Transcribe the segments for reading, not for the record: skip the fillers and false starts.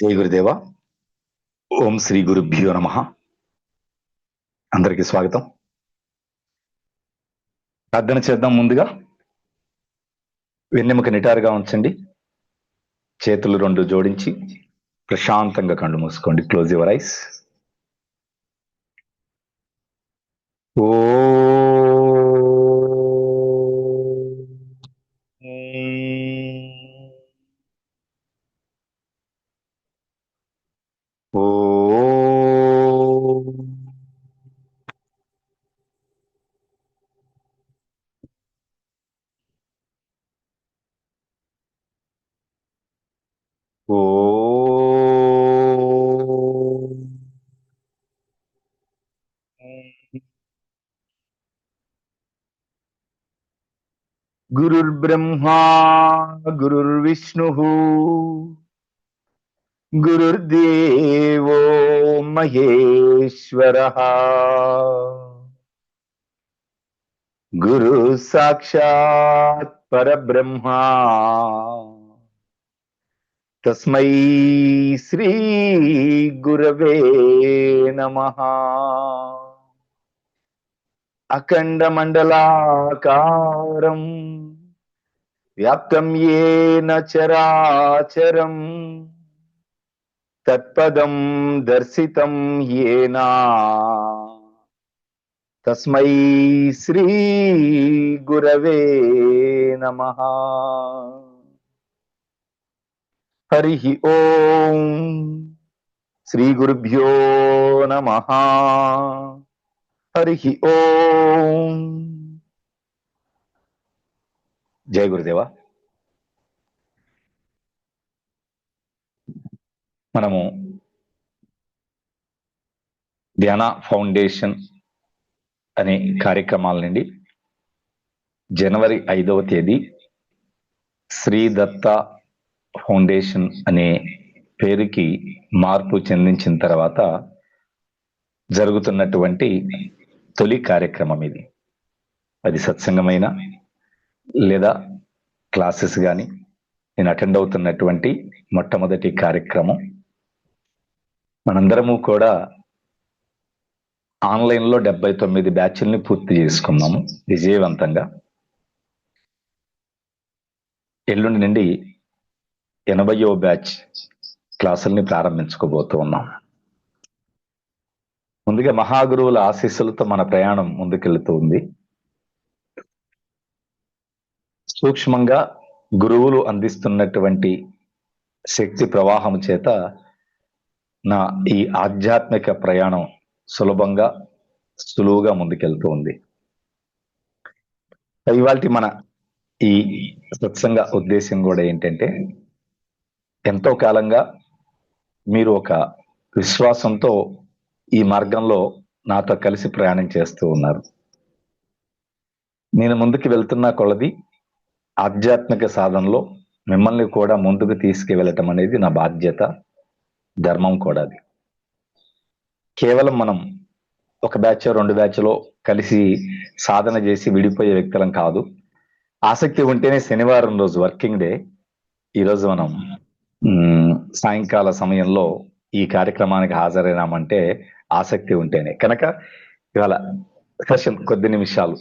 జై గురుదేవ. ఓం శ్రీ గురుభ్యో నమః. అందరికీ స్వాగతం. ప్రార్థన చేద్దాం. ముందుగా వెన్నెముక నిటారుగా ఉంచండి. చేతులు రెండు జోడించి ప్రశాంతంగా కళ్ళు మూసుకోండి. Close your eyes. ఓ గురుర్బ్రహ్మా గురుర్విష్ణుః గురుర్దేవో మహేశ్వరః గురు సాక్షాత్ పరబ్రహ్మా తస్మై శ్రీ గురవే నమః. అఖండ మండలాకారం వ్యాప్తం యేన చరాచరం తత్పదం దర్శితం యేన తస్మై శ్రీ గురవే నమః. హరి ఓం. శ్రీ గురుభ్యో నమః. హరి ఓం. జై గురుదేవ. మనము ధ్యాన ఫౌండేషన్ అనే కార్యక్రమాల నుండి జనవరి 5వ తేదీ శ్రీ దత్త ఫౌండేషన్ అనే పేరుకి మార్పు చెందించిన తర్వాత జరుగుతున్నటువంటి తొలి కార్యక్రమం ఇది. అది సత్సంగమైన లేదా క్లాసెస్ కానీ నేను అటెండ్ అవుతున్నటువంటి మొట్టమొదటి కార్యక్రమం. మనందరము కూడా ఆన్లైన్లో 79 బ్యాచ్ల్ని పూర్తి చేసుకున్నాము విజయవంతంగా. ఎల్లుండి నుండి 80వ బ్యాచ్ క్లాసుల్ని ప్రారంభించుకోబోతూ ఉన్నాం. ముందుగా మహాగురువుల ఆశీస్సులతో మన ప్రయాణం ముందుకెళ్తూ ఉంది. సూక్ష్మంగా గురువులు అందిస్తున్నటువంటి శక్తి ప్రవాహం చేత నా ఈ ఆధ్యాత్మిక ప్రయాణం సులువుగా ముందుకెళ్తూ ఉంది. ఇవాళ మన ఈ సత్సంగ ఉద్దేశం కూడా ఏంటంటే, ఎంతో కాలంగా మీరు ఒక విశ్వాసంతో ఈ మార్గంలో నాతో కలిసి ప్రయాణం చేస్తూ ఉన్నారు. నేను ముందుకు వెళ్తున్న కొలది ఆధ్యాత్మిక సాధనలో మిమ్మల్ని కూడా ముందుకు తీసుకువెళ్ళటం అనేది నా బాధ్యత, ధర్మం కూడా. అది కేవలం మనం ఒక బ్యాచ్ 2 బ్యాచ్లో కలిసి సాధన చేసి విడిపోయే వ్యక్తులం కాదు. ఆసక్తి ఉంటేనే శనివారం రోజు వర్కింగ్ డే, ఈరోజు మనం సాయంకాల సమయంలో ఈ కార్యక్రమానికి హాజరైనామంటే ఆసక్తి ఉంటేనే. కనుక ఇవాళ సెషన్ కొద్ది నిమిషాలు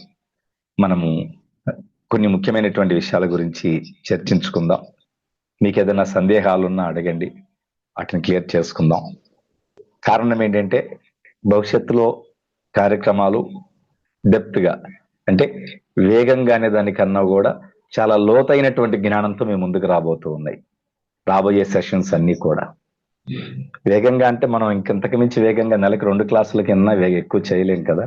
మనము కొన్ని ముఖ్యమైనటువంటి విషయాల గురించి చర్చించుకుందాం. మీకు ఏదైనా సందేహాలున్నా అడగండి, వాటిని క్లియర్ చేసుకుందాం. కారణం ఏంటంటే, భవిష్యత్తులో కార్యక్రమాలు డెప్త్గా, అంటే వేగంగా అనే దానికన్నా కూడా చాలా లోతైనటువంటి జ్ఞానంతో మేము ముందుకు రాబోతూ ఉన్నాయి. రాబోయే సెషన్స్ అన్నీ కూడా వేగంగా అంటే మనం ఇంకెంతకు మించి వేగంగా నెలకు 2 క్లాసుల కింద ఎక్కువ చేయలేం కదా.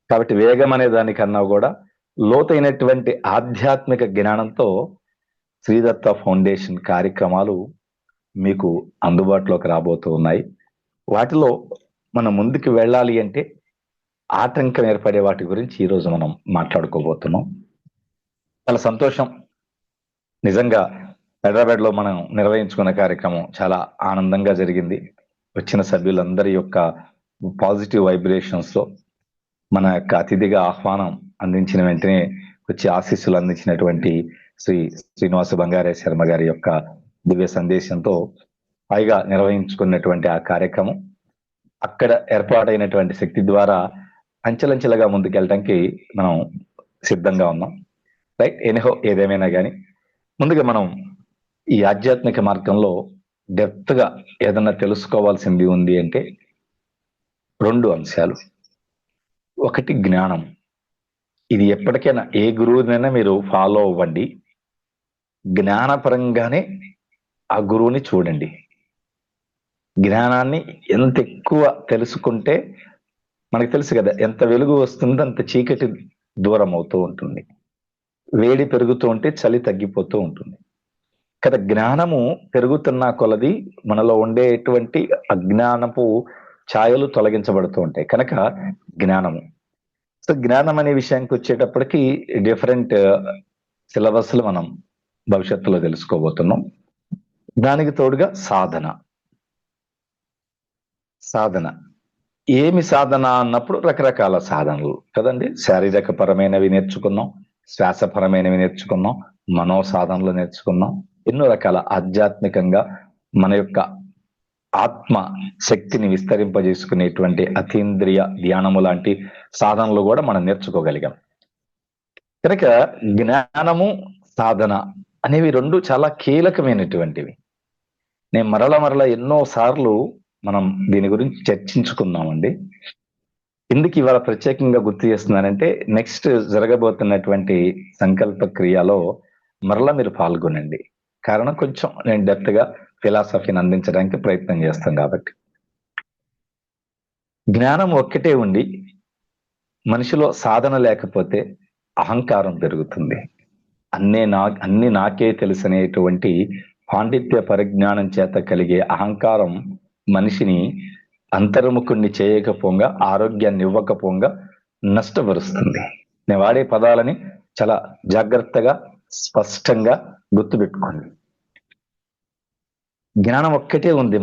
కాబట్టి వేగం అనే దానికన్నా కూడా లోతైనటువంటి ఆధ్యాత్మిక జ్ఞానంతో శ్రీదత్త ఫౌండేషన్ కార్యక్రమాలు మీకు అందుబాటులోకి రాబోతూ ఉన్నాయి. వాటిలో మనం ముందుకు వెళ్ళాలి అంటే ఆటంకం ఏర్పడే వాటి గురించి ఈరోజు మనం మాట్లాడుకోబోతున్నాం. చాలా సంతోషం. నిజంగా హైదరాబాద్లో మనం నిర్వహించుకున్న కార్యక్రమం చాలా ఆనందంగా జరిగింది. వచ్చిన సభ్యులందరి యొక్క పాజిటివ్ వైబ్రేషన్స్లో మన యొక్క అతిథిగా ఆహ్వానం అందించిన వెంటనే వచ్చి ఆశీస్సులు అందించినటువంటి శ్రీ శ్రీనివాస బంగారే శర్మ గారి యొక్క దివ్య సందేశంతో పైగా నిర్వహించుకున్నటువంటి ఆ కార్యక్రమం అక్కడ ఏర్పాటైనటువంటి శక్తి ద్వారా అంచెలంచెలుగా ముందుకెళ్ళడానికి మనం సిద్ధంగా ఉన్నాం. రైట్, ఎనిహో ఏదేమైనా కానీ ముందుగా మనం ఈ ఆధ్యాత్మిక మార్గంలో డెప్త్ గా ఏదన్నా తెలుసుకోవాల్సింది ఉంది అంటే 2 అంశాలు. ఒకటి జ్ఞానం. ఇది ఎప్పటికైనా ఏ గురువునైనా మీరు ఫాలో అవ్వండి, జ్ఞానపరంగానే ఆ గురువుని చూడండి. జ్ఞానాన్ని ఎంత ఎక్కువ తెలుసుకుంటే మనకు తెలుసు కదా, ఎంత వెలుగు వస్తుందో అంత చీకటి దూరం అవుతూ ఉంటుంది, వేడి పెరుగుతూ ఉంటే చలి తగ్గిపోతూ ఉంటుంది కదా. జ్ఞానము పెరుగుతున్న కొలది మనలో ఉండేటువంటి అజ్ఞానపు ఛాయలు తొలగించబడుతూ ఉంటాయి కనుక జ్ఞానము. సో జ్ఞానం అనే విషయానికి వచ్చేటప్పటికి డిఫరెంట్ సిలబస్లు మనం భవిష్యత్తులో తెలుసుకోబోతున్నాం. దానికి తోడుగా సాధన. సాధన ఏమి సాధన అన్నప్పుడు రకరకాల సాధనలు కదండి. శారీరక పరమైనవి నేర్చుకున్నాం, శ్వాసపరమైనవి నేర్చుకున్నాం, మనో సాధనలు నేర్చుకున్నాం, ఎన్నో రకాల ఆధ్యాత్మికంగా మన యొక్క ఆత్మ శక్తిని విస్తరింపజేసుకునేటువంటి అతీంద్రియ ధ్యానము లాంటి సాధనలు కూడా మనం నేర్చుకోగలిగాం. కనుక జ్ఞానము సాధన అనేవి 2 చాలా కీలకమైనటువంటివి. నేను మరల ఎన్నో సార్లు మనం దీని గురించి చర్చించుకున్నామండి. ఎందుకు ఇవాళ ప్రత్యేకంగా గుర్తు చేస్తున్నానంటే నెక్స్ట్ జరగబోతున్నటువంటి సంకల్ప క్రియలో మరలా మీరు పాల్గొనండి. కారణం కొంచెం నేను డెప్త్ గా ఫిలాసఫీని అందించడానికి ప్రయత్నం చేస్తాం కాబట్టి. జ్ఞానం ఒక్కటే ఉండి మనిషిలో సాధన లేకపోతే అహంకారం పెరుగుతుంది. అన్ని నాకే తెలుసనేటువంటి పాండిత్య పరిజ్ఞానం చేత కలిగే అహంకారం మనిషిని అంతర్ముఖుణ్ణి చేయకపోగా, ఆరోగ్యాన్ని ఇవ్వకపోగా నష్టపరుస్తుంది. నేను వాడే పదాలని చాలా జాగ్రత్తగా స్పష్టంగా గుర్తుపెట్టుకోండి. జ్ఞానం ఒక్కటే ఉంది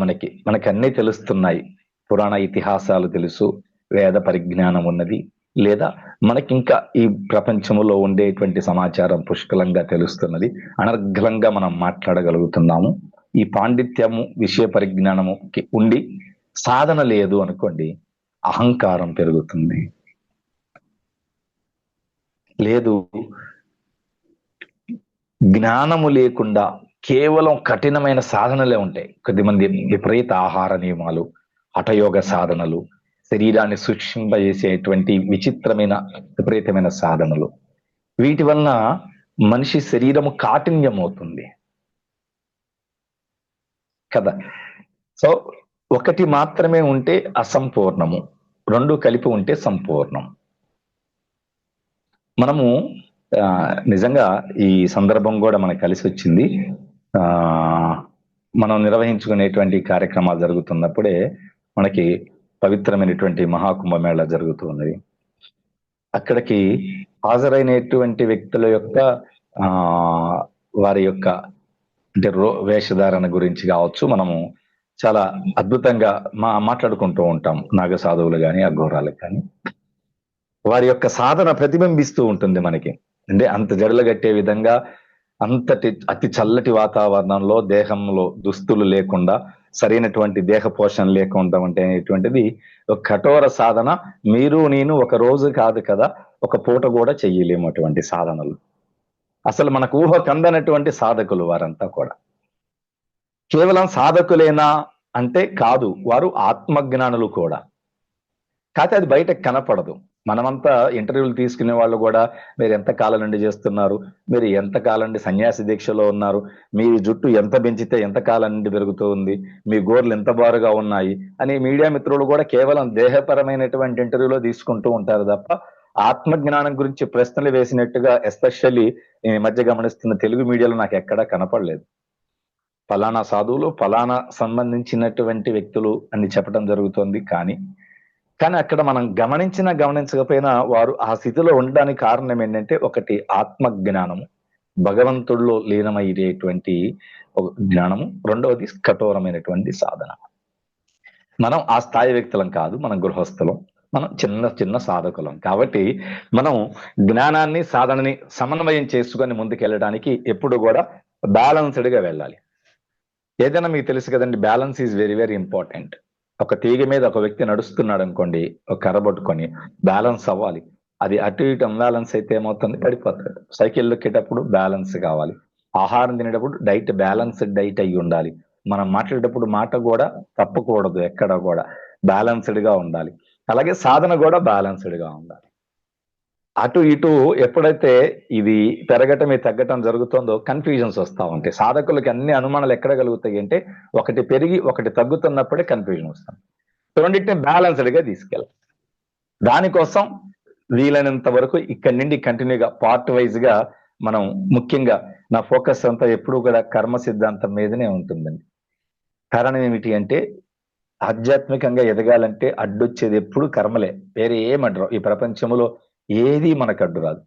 మనకి అన్నీ తెలుస్తున్నాయి. పురాణ ఇతిహాసాలు తెలుసు, వేద పరిజ్ఞానం ఉన్నది, లేదా మనకింకా ఈ ప్రపంచంలో ఉండేటువంటి సమాచారం పుష్కలంగా తెలుస్తున్నది, అనర్గళంగా మనం మాట్లాడగలుగుతున్నాము. ఈ పాండిత్యము విషయ పరిజ్ఞానము ఉండి సాధన లేదు అనుకోండి, అహంకారం పెరుగుతుంది. లేదు, జ్ఞానము లేకుండా కేవలం కఠినమైన సాధనలే ఉంటాయి. కొద్దిమంది విపరీత ఆహార నియమాలు, హఠయోగ సాధనలు, శరీరాన్ని సూక్ష్మింపజేసేటువంటి విచిత్రమైన విపరీతమైన సాధనలు, వీటి వలన మనిషి శరీరము కాఠిన్యం అవుతుంది కదా. సో ఒకటి మాత్రమే ఉంటే అసంపూర్ణము, 2 కలిపి ఉంటే సంపూర్ణం. మనము నిజంగా ఈ సందర్భం కూడా మనకు కలిసి వచ్చింది. మనం నిర్వహించుకునేటువంటి కార్యక్రమాలు జరుగుతున్నప్పుడే మనకి పవిత్రమైనటువంటి మహాకుంభమేళ జరుగుతూ ఉన్నది. అక్కడికి హాజరైనటువంటి వ్యక్తుల యొక్క వారి యొక్క అంటే వేషధారణ గురించి కావచ్చు, మనము చాలా అద్భుతంగా మాట్లాడుకుంటూ ఉంటాం. నాగ సాధువులు కానీ అఘోరాలకు కానీ వారి యొక్క సాధన ప్రతిబింబిస్తూ ఉంటుంది మనకి. అంటే అంత జడలగట్టే విధంగా అతి చల్లటి వాతావరణంలో దేహంలో దుస్తులు లేకుండా, సరైనటువంటి దేహ పోషణ లేకుండా ఉంటేటువంటిది ఒక కఠోర సాధన. మీరు నేను ఒక రోజు కాదు కదా, ఒక పూట కూడా చెయ్యలేము అటువంటి సాధనలు. అసలు మనకు ఊహ కందనటువంటి సాధకులు వారంతా కూడా. కేవలం సాధకులేనా అంటే కాదు, వారు ఆత్మజ్ఞానులు కూడా. కాకపోతే అది బయటకు కనపడదు. మనమంతా ఇంటర్వ్యూలు తీసుకునే వాళ్ళు కూడా మీరు ఎంత కాలం నుండి చేస్తున్నారు, మీరు ఎంత కాలం నుండి సన్యాసి దీక్షలో ఉన్నారు, మీ జుట్టు ఎంత పెంచితే ఎంత కాలం నుండి పెరుగుతూ ఉంది, మీ గోర్లు ఎంత బారుగా ఉన్నాయి అని మీడియా మిత్రులు కూడా కేవలం దేహపరమైనటువంటి ఇంటర్వ్యూలో తీసుకుంటూ ఉంటారు తప్ప ఆత్మజ్ఞానం గురించి ప్రశ్నలు వేసినట్టుగా ఎస్పెషల్లీ ఈ మధ్య గమనిస్తున్న తెలుగు మీడియాలో నాకు ఎక్కడా కనపడలేదు. ఫలానా సాధువులు, ఫలానా సంబంధించినటువంటి వ్యక్తులు అని చెప్పడం జరుగుతుంది. కానీ అక్కడ మనం గమనించకపోయినా వారు ఆ స్థితిలో ఉండడానికి కారణం ఏంటంటే, ఒకటి ఆత్మజ్ఞానము, భగవంతుడిలో లీనమయ్యేటువంటి ఒక జ్ఞానము, రెండవది కఠోరమైనటువంటి సాధన. మనం ఆ స్థాయి వ్యక్తులం కాదు, మనం గృహస్థులం, మనం చిన్న సాధకులం. కాబట్టి మనం జ్ఞానాన్ని సాధనని సమన్వయం చేసుకొని ముందుకెళ్ళడానికి ఎప్పుడు కూడా బ్యాలెన్స్డ్గా వెళ్ళాలి. ఏదైనా మీకు తెలుసు కదండి, balance is very very important. ఒక తీగ మీద ఒక వ్యక్తి నడుస్తున్నాడు అనుకోండి, ఒక కర్ర పట్టుకొని బ్యాలెన్స్ అవ్వాలి. అది అటు ఇటు అన్బ్యాలెన్స్ అయితే ఏమవుతుంది, పడిపోతాడు. సైకిల్ ఎక్కేటప్పుడు బ్యాలెన్స్ కావాలి. ఆహారం తినేటప్పుడు బ్యాలెన్స్డ్ డైట్ అయ్యి ఉండాలి. మనం మాట్లాడేటప్పుడు మాట కూడా తప్పకూడదు, ఎక్కడ కూడా బ్యాలెన్స్డ్ గా ఉండాలి. అలాగే సాధన కూడా బ్యాలెన్స్డ్ గా ఉండాలి. అటు ఇటు ఎప్పుడైతే ఇది పెరగటం తగ్గటం జరుగుతుందో కన్ఫ్యూజన్స్ వస్తూ ఉంటాయి. సాధకులకి అన్ని అనుమానాలు ఎక్కడ కలుగుతాయి అంటే, ఒకటి పెరిగి ఒకటి తగ్గుతున్నప్పుడే కన్ఫ్యూజన్ వస్తుంది. రెండింటిని బ్యాలెన్స్డ్ గా తీసుకెళ్ళాలి. దానికోసం వీలైనంత వరకు ఇక్కడి నుండి కంటిన్యూగా పార్ట్ వైజ్ గా మనం, ముఖ్యంగా నా ఫోకస్ అంతా ఎప్పుడు కూడా కర్మ సిద్ధాంతం మీదనే ఉంటుందండి. కారణం ఏమిటి అంటే, ఆధ్యాత్మికంగా ఎదగాలంటే అడ్డొచ్చేది ఎప్పుడు కర్మలే, వేరే ఏమడ్రు ఈ ప్రపంచంలో ఏది మనకు అడ్డు రాదు.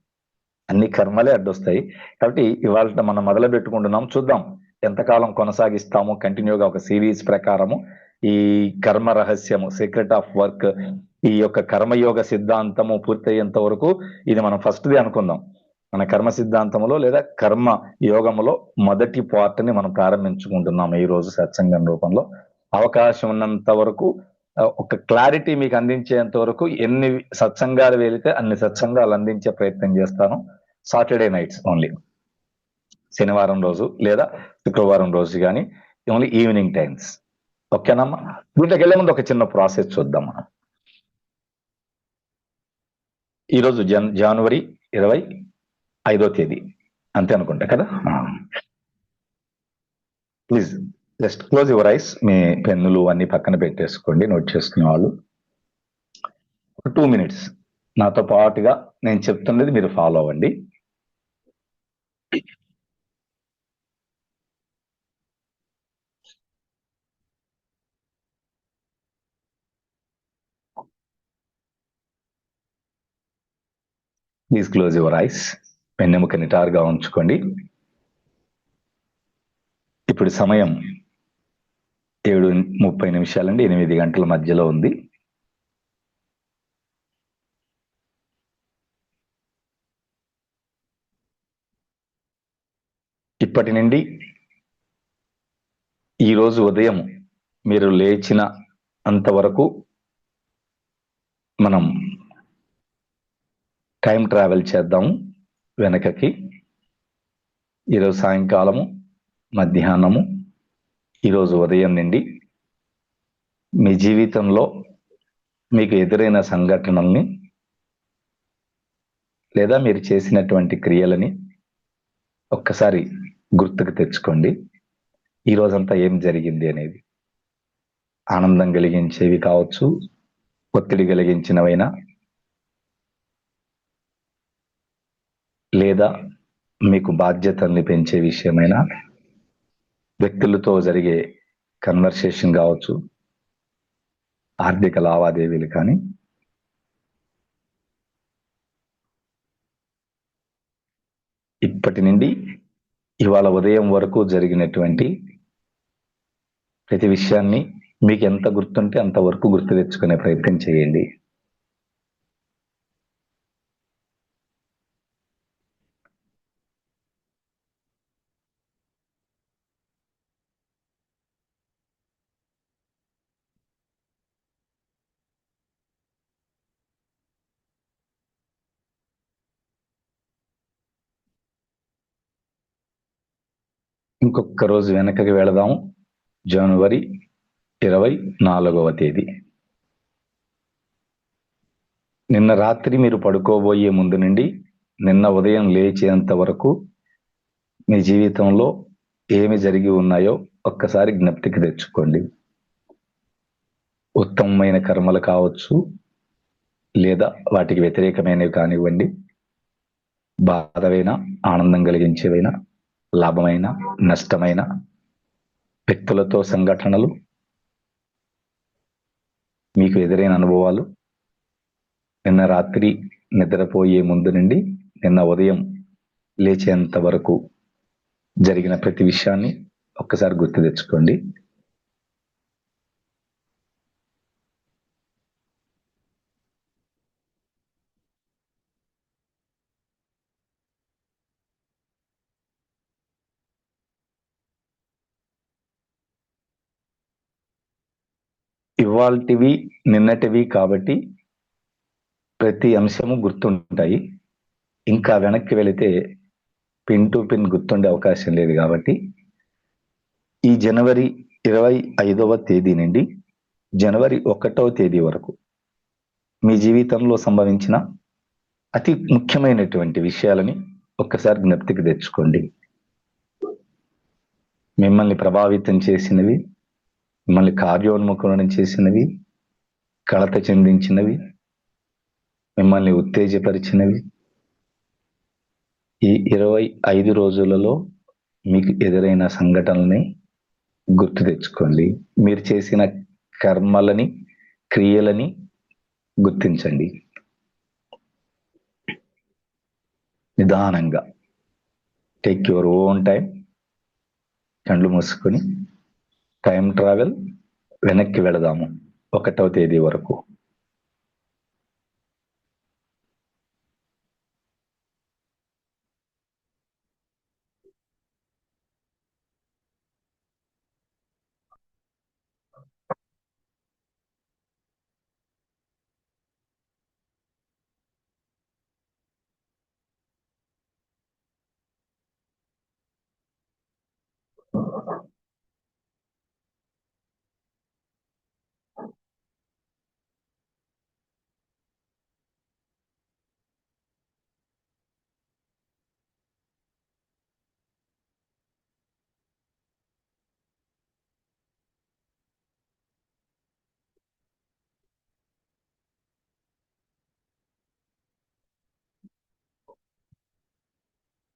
అన్ని కర్మలే అడ్డొస్తాయి. కాబట్టి ఇవాళ మనం మొదలు పెట్టుకుంటున్నాం, చూద్దాం ఎంతకాలం కొనసాగిస్తాము. కంటిన్యూగా ఒక సిరీస్ ప్రకారము ఈ కర్మ రహస్యము, సీక్రెట్ ఆఫ్ వర్క్, ఈ యొక్క కర్మయోగ సిద్ధాంతము పూర్తయ్యేంత వరకు ఇది మనం ఫస్ట్ది అనుకుందాం. మన కర్మ సిద్ధాంతంలో లేదా కర్మ యోగములో మొదటి పార్ట్ ని మనం ప్రారంభించుకుంటున్నాం ఈ రోజు సత్సంగం రూపంలో. అవకాశం ఉన్నంత వరకు ఒక క్లారిటీ మీకు అందించేంత వరకు ఎన్ని సత్సంగాలు వెళితే అన్ని సత్సంగాలు అందించే ప్రయత్నం చేస్తాను. సాటర్డే నైట్స్ ఓన్లీ, శనివారం రోజు లేదా శుక్రవారం రోజు కానీ ఓన్లీ ఈవినింగ్ టైమ్స్. ఓకేనమ్మా? దీంట్లోకి వెళ్ళే ముందు ఒక చిన్న ప్రాసెస్ చూద్దాం మనం. ఈరోజు జనవరి 25వ తేదీ అంతే అనుకుంటా కదా. Please just close your eyes. మీ పెన్నులు అన్ని పక్కన పెట్టేసుకోండి, నోట్ చేసుకునే వాళ్ళు. ఒక 2 minutes నాతో పాటుగా నేను చెప్తున్నది మీరు ఫాలో అవ్వండి. Please close your ice. వెన్నెముక నిటారుగా ఉంచుకోండి. ఇప్పుడు సమయం 7:30 అండి, 8 గంటల మధ్యలో ఉంది. ఇప్పటి నుండి ఈరోజు ఉదయం మీరు లేచిన అంతవరకు మనం టైం ట్రావెల్ చేద్దాము వెనకకి. ఈరోజు సాయంకాలము, మధ్యాహ్నము, ఈరోజు ఉదయం నుండి మీ జీవితంలో మీకు ఎదురైన సంఘటనల్ని లేదా మీరు చేసినటువంటి క్రియలని ఒక్కసారి గుర్తుకు తెచ్చుకోండి. ఈ రోజంతా ఏం జరిగింది అనేది. ఆనందం కలిగించేవి కావచ్చు, ఒత్తిడి కలిగించినవైనా, లేదా మీకు బాధ్యతల్ని పెంచే విషయమైనా, వ్యక్తులతో జరిగే కన్వర్సేషన్ కావచ్చు, ఆర్థిక లావాదేవీలు కానీ, ఇప్పటి నుండి ఇవాళ ఉదయం వరకు జరిగినటువంటి ప్రతి విషయాన్ని మీకు ఎంత గుర్తుంటే అంతవరకు గుర్తు తెచ్చుకునే ప్రయత్నం చేయండి. ఇంకొక రోజు వెనకకి వెళదాము. జనవరి 24వ తేదీ. నిన్న రాత్రి మీరు పడుకోబోయే ముందు నుండి నిన్న ఉదయం లేచేంత వరకు మీ జీవితంలో ఏమి జరిగి ఉన్నాయో ఒక్కసారి జ్ఞప్తికి తెచ్చుకోండి. ఉత్తమమైన కర్మలు కావచ్చు, లేదా వాటికి వ్యతిరేకమైనవి కానివ్వండి, బాధవైన, ఆనందం కలిగించేవైనా, లాభమైన, నష్టమైన, వ్యక్తులతో సంఘటనలు, మీకు ఎదురైన అనుభవాలు, నిన్న రాత్రి నిద్రపోయే ముందు నుండి నిన్న ఉదయం లేచేంత వరకు జరిగిన ప్రతి విషయాన్ని ఒక్కసారి గుర్తు తెచ్చుకోండి. ఇవాల్టివి నిన్నటివి కాబట్టి ప్రతి అంశము గుర్తుంటాయి. ఇంకా వెనక్కి వెళితే పిన్ టు పిన్ గుర్తుండే అవకాశం లేదు కాబట్టి ఈ జనవరి 25వ తేదీ నుండి జనవరి 1వ తేదీ వరకు మీ జీవితంలో సంభవించిన అతి ముఖ్యమైనటువంటి విషయాలని ఒక్కసారి జ్ఞప్తికి తెచ్చుకోండి. మిమ్మల్ని ప్రభావితం చేసినవి, మిమ్మల్ని కార్యోన్ముఖులను చేసినవి, కలత చెందించినవి, మిమ్మల్ని ఉత్తేజపరిచినవి. ఈ 25 రోజులలో మీకు ఎదురైన సంఘటనల్ని గుర్తు తెచ్చుకోండి. మీరు చేసిన కర్మలని, క్రియలని గుర్తించండి. నిదానంగా టేక్ యువర్ ఓన్ టైం. కళ్ళు మూసుకొని టైం ట్రావెల్ వెనక్కి వెళదాము 1వ తేదీ వరకు.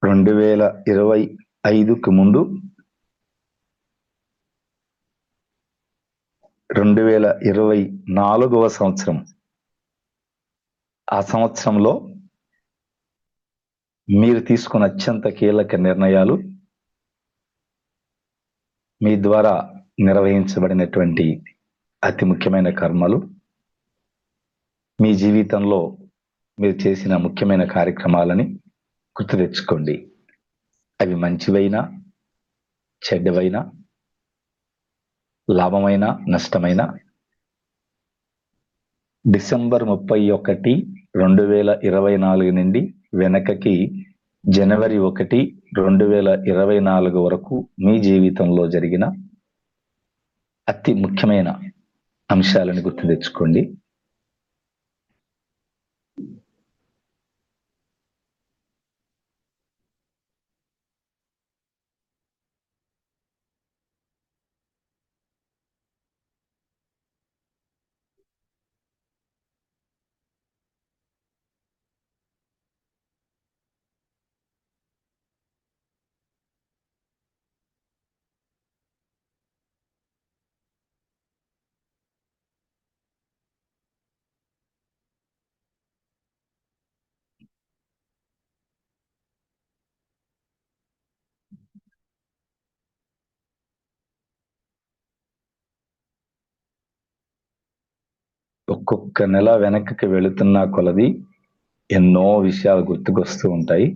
రెండు 2025కు ముందు 2024వ సంవత్సరం, ఆ సంవత్సరంలో మీరు తీసుకున్న అత్యంత కీలక నిర్ణయాలు, మీ ద్వారా నిర్వహించబడినటువంటి అతి ముఖ్యమైన కర్మలు, మీ జీవితంలో మీరు చేసిన ముఖ్యమైన కార్యక్రమాలని గుర్తు తెచ్చుకోండి. అవి మంచివైనా, చెడ్డవైనా, లాభమైన, నష్టమైన డిసెంబర్ 31, 2024 నుండి వెనకకి జనవరి 1, 2024 వరకు మీ జీవితంలో జరిగిన అతి ముఖ్యమైన అంశాలను గుర్తు తెచ్చుకోండి. ఒక్కొక్క నెల వెనక్కి వెళుతున్న కొలది ఎన్నో విషయాలు గుర్తుకొస్తూ ఉంటాయి.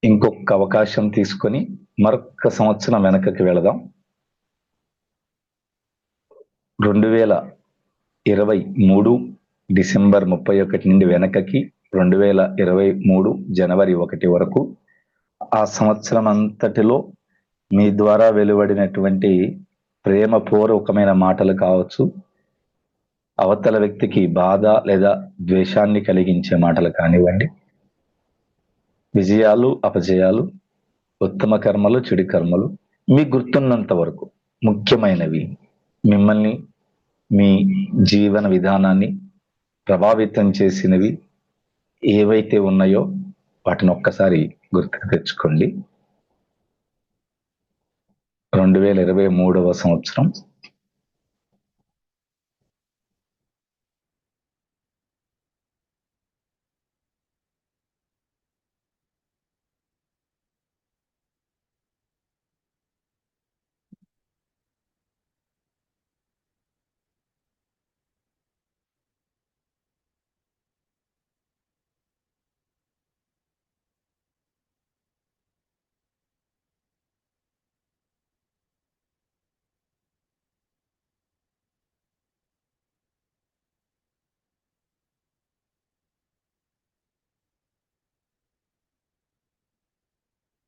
ఇంకొక అవకాశం తీసుకొని మరొక సంవత్సరం వెనకకి వెళదాం. 2023 డిసెంబర్ 31 నుండి వెనకకి 2023 జనవరి 1 వరకు ఆ సంవత్సరం అంతటిలో మీ ద్వారా వెలువడినటువంటి ప్రేమపూర్వకమైన మాటలు కావచ్చు, అవతల వ్యక్తికి బాధ లేదా ద్వేషాన్ని కలిగించే మాటలు కానివ్వండి, విజయాలు, అపజయాలు, ఉత్తమ కర్మలు, చెడు కర్మలు, మీకు గుర్తున్నంత వరకు ముఖ్యమైనవి, మిమ్మల్ని, మీ జీవన విధానాన్ని ప్రభావితం చేసినవి ఏవైతే ఉన్నాయో వాటిని ఒక్కసారి గుర్తుకు తెచ్చుకోండి. 2023వ సంవత్సరం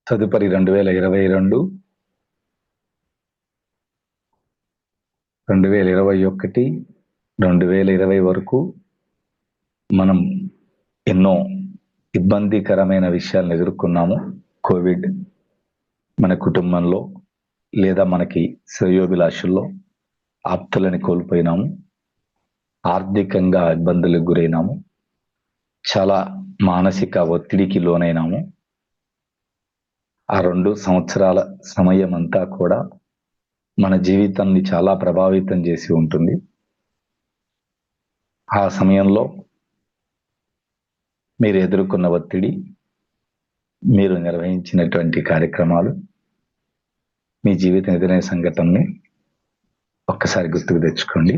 తదుపరి 2022, 2021, 2020 వరకు మనం ఎన్నో ఇబ్బందికరమైన విషయాలను ఎదుర్కొన్నాము. కోవిడ్ మన కుటుంబంలో లేదా మనకి శ్రేయోభిలాషుల్లో ఆప్తులని కోల్పోయినాము. ఆర్థికంగా ఇబ్బందులకు గురైనాము. చాలా మానసిక ఒత్తిడికి లోనైనాము. ఆ 2 సంవత్సరాల సమయం అంతా కూడా మన జీవితాన్ని చాలా ప్రభావితం చేసి ఉంటుంది. ఆ సమయంలో మీరు ఎదుర్కొన్న ఒత్తిడి, మీరు నిర్వహించినటువంటి కార్యక్రమాలు, మీ జీవితం ఎదురైన సంఘటనని ఒక్కసారి గుర్తుకు తెచ్చుకోండి.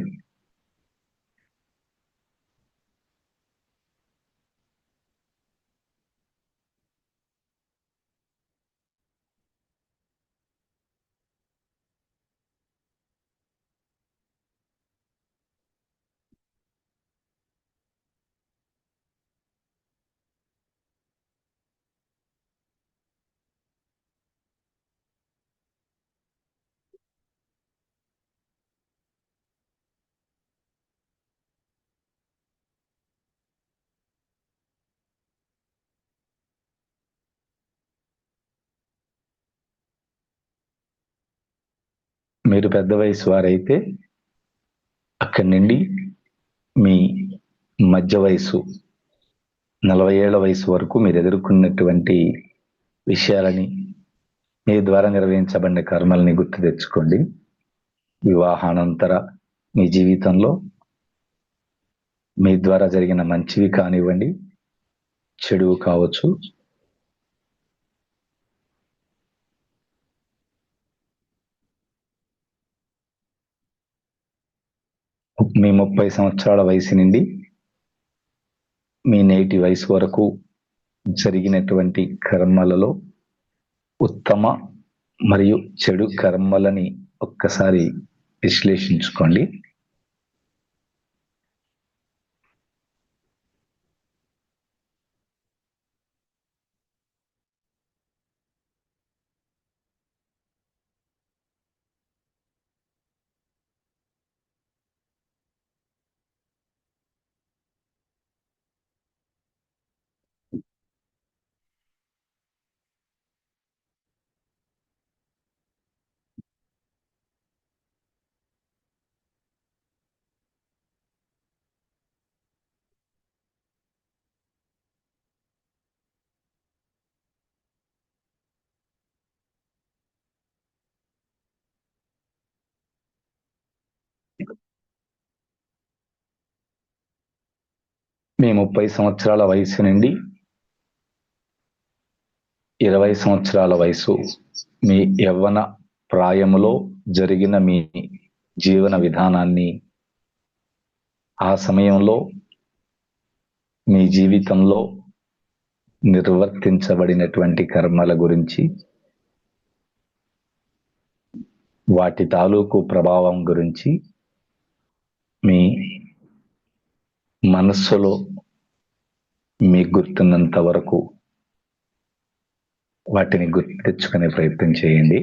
మీరు పెద్ద వయసు వారైతే అక్కడి నుండి మీ మధ్య వయసు 40 ఏళ్ల వయసు వరకు మీరు ఎదుర్కొన్నటువంటి విషయాలని, మీ ద్వారా నిర్వహించబడిన కర్మల్ని గుర్తు తెచ్చుకోండి. వివాహానంతర మీ జీవితంలో మీ ద్వారా జరిగిన మంచివి కానివ్వండి, చెడువు కావచ్చు, మీ 30 సంవత్సరాల వయసు నుండి మీ నేటి వయసు వరకు జరిగినటువంటి కర్మలలో ఉత్తమ మరియు చెడు కర్మలని ఒక్కసారి విశ్లేషించుకోండి. మీ 30 సంవత్సరాల వయసు నుండి 20 సంవత్సరాల వయసు, మీ యవ్వన ప్రాయములో జరిగిన మీ జీవన విధానాన్ని, ఆ సమయంలో మీ జీవితంలో నిర్వర్తించబడినటువంటి కర్మల గురించి, వాటి తాలూకు ప్రభావం గురించి మీ మనస్సులో మీకు గుర్తున్నంత వరకు వాటిని గుర్తు తెచ్చుకునే ప్రయత్నం చేయండి.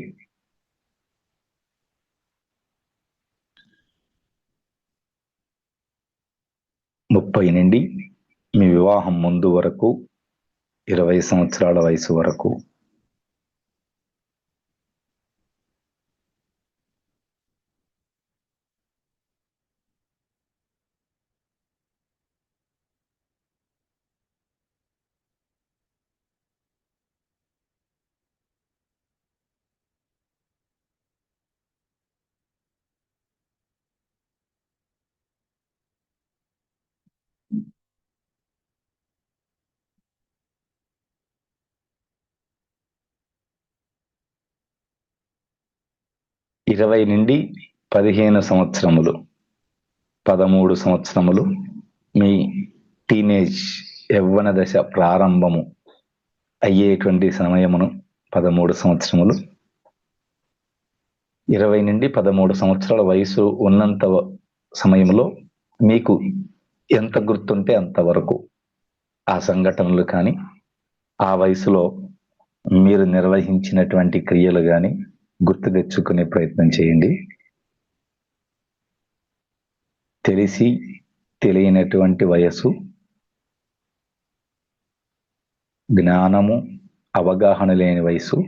ముప్పై నుండి మీ వివాహం ముందు వరకు 20 సంవత్సరాల వయసు వరకు ఇరవై నుండి 15 సంవత్సరములు, 13 సంవత్సరములు మీ టీనేజ్ యవ్వన దశ ప్రారంభము అయ్యేటువంటి సమయమును 13 సంవత్సరములు, 20 నుండి 13 సంవత్సరాల వయసు ఉన్నంత సమయంలో మీకు ఎంత గుర్తుంటే అంతవరకు ఆ సంఘటనలు కానీ, ఆ వయసులో మీరు నిర్వహించినటువంటి క్రియలు కానీ గుర్తు తెచ్చుకునే ప్రయత్నం చేయండి. తెలిసి తెలియనటువంటి వయసు, జ్ఞానము అవగాహన లేని వయసు,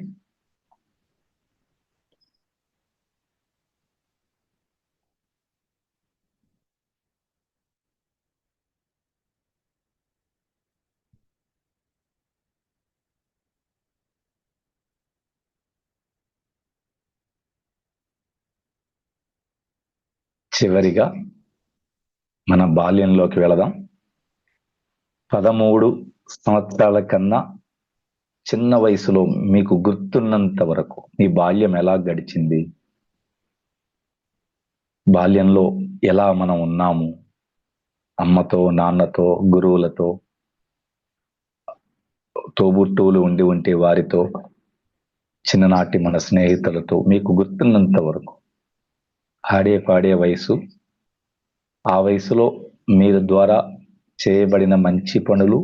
చివరిగా మన బాల్యంలోకి వెళదాం. 13 సంవత్సరాల కన్నా చిన్న వయసులో మీకు గుర్తున్నంత వరకు మీ బాల్యం ఎలా గడిచింది, బాల్యంలో ఎలా మనం ఉన్నాము, అమ్మతో, నాన్నతో, గురువులతో, తోబుట్టువులు ఉంటే వారితో, చిన్ననాటి మన స్నేహితులతో మీకు గుర్తున్నంత వరకు ఆడే పాడే వయసు. ఆ వయసులో మీరు ద్వారా చేయబడిన మంచి పనులు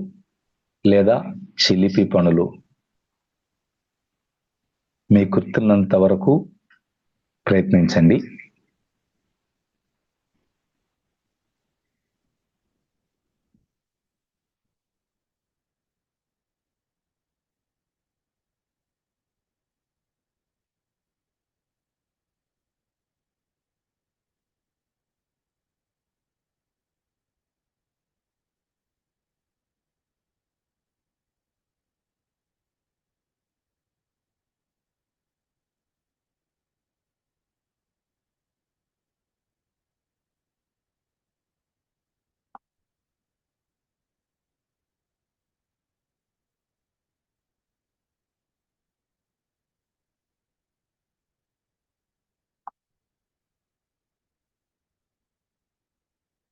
లేదా చిలిపి పనులు మీకు గుర్తున్నంత వరకు ప్రయత్నించండి.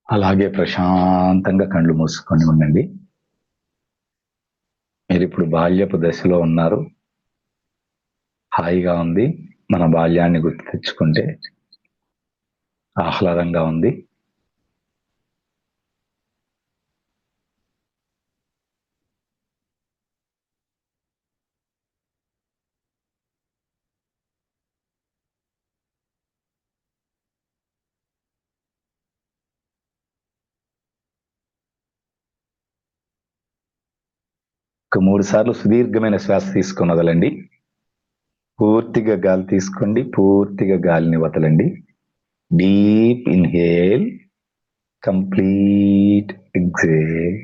అలాగే ప్రశాంతంగా కళ్ళు మూసుకొని ఉండండి. మీరు ఇప్పుడు బాల్యపు దశలో ఉన్నారు. హాయిగా ఉంది. మన బాల్యాన్ని గుర్తు తెచ్చుకుంటే ఆహ్లాదంగా ఉంది. ఒక 3 సార్లు సుదీర్ఘమైన శ్వాస తీసుకొని వదలండి. పూర్తిగా గాలి తీసుకోండి, పూర్తిగా గాలిని వదలండి. Deep inhale, complete exhale.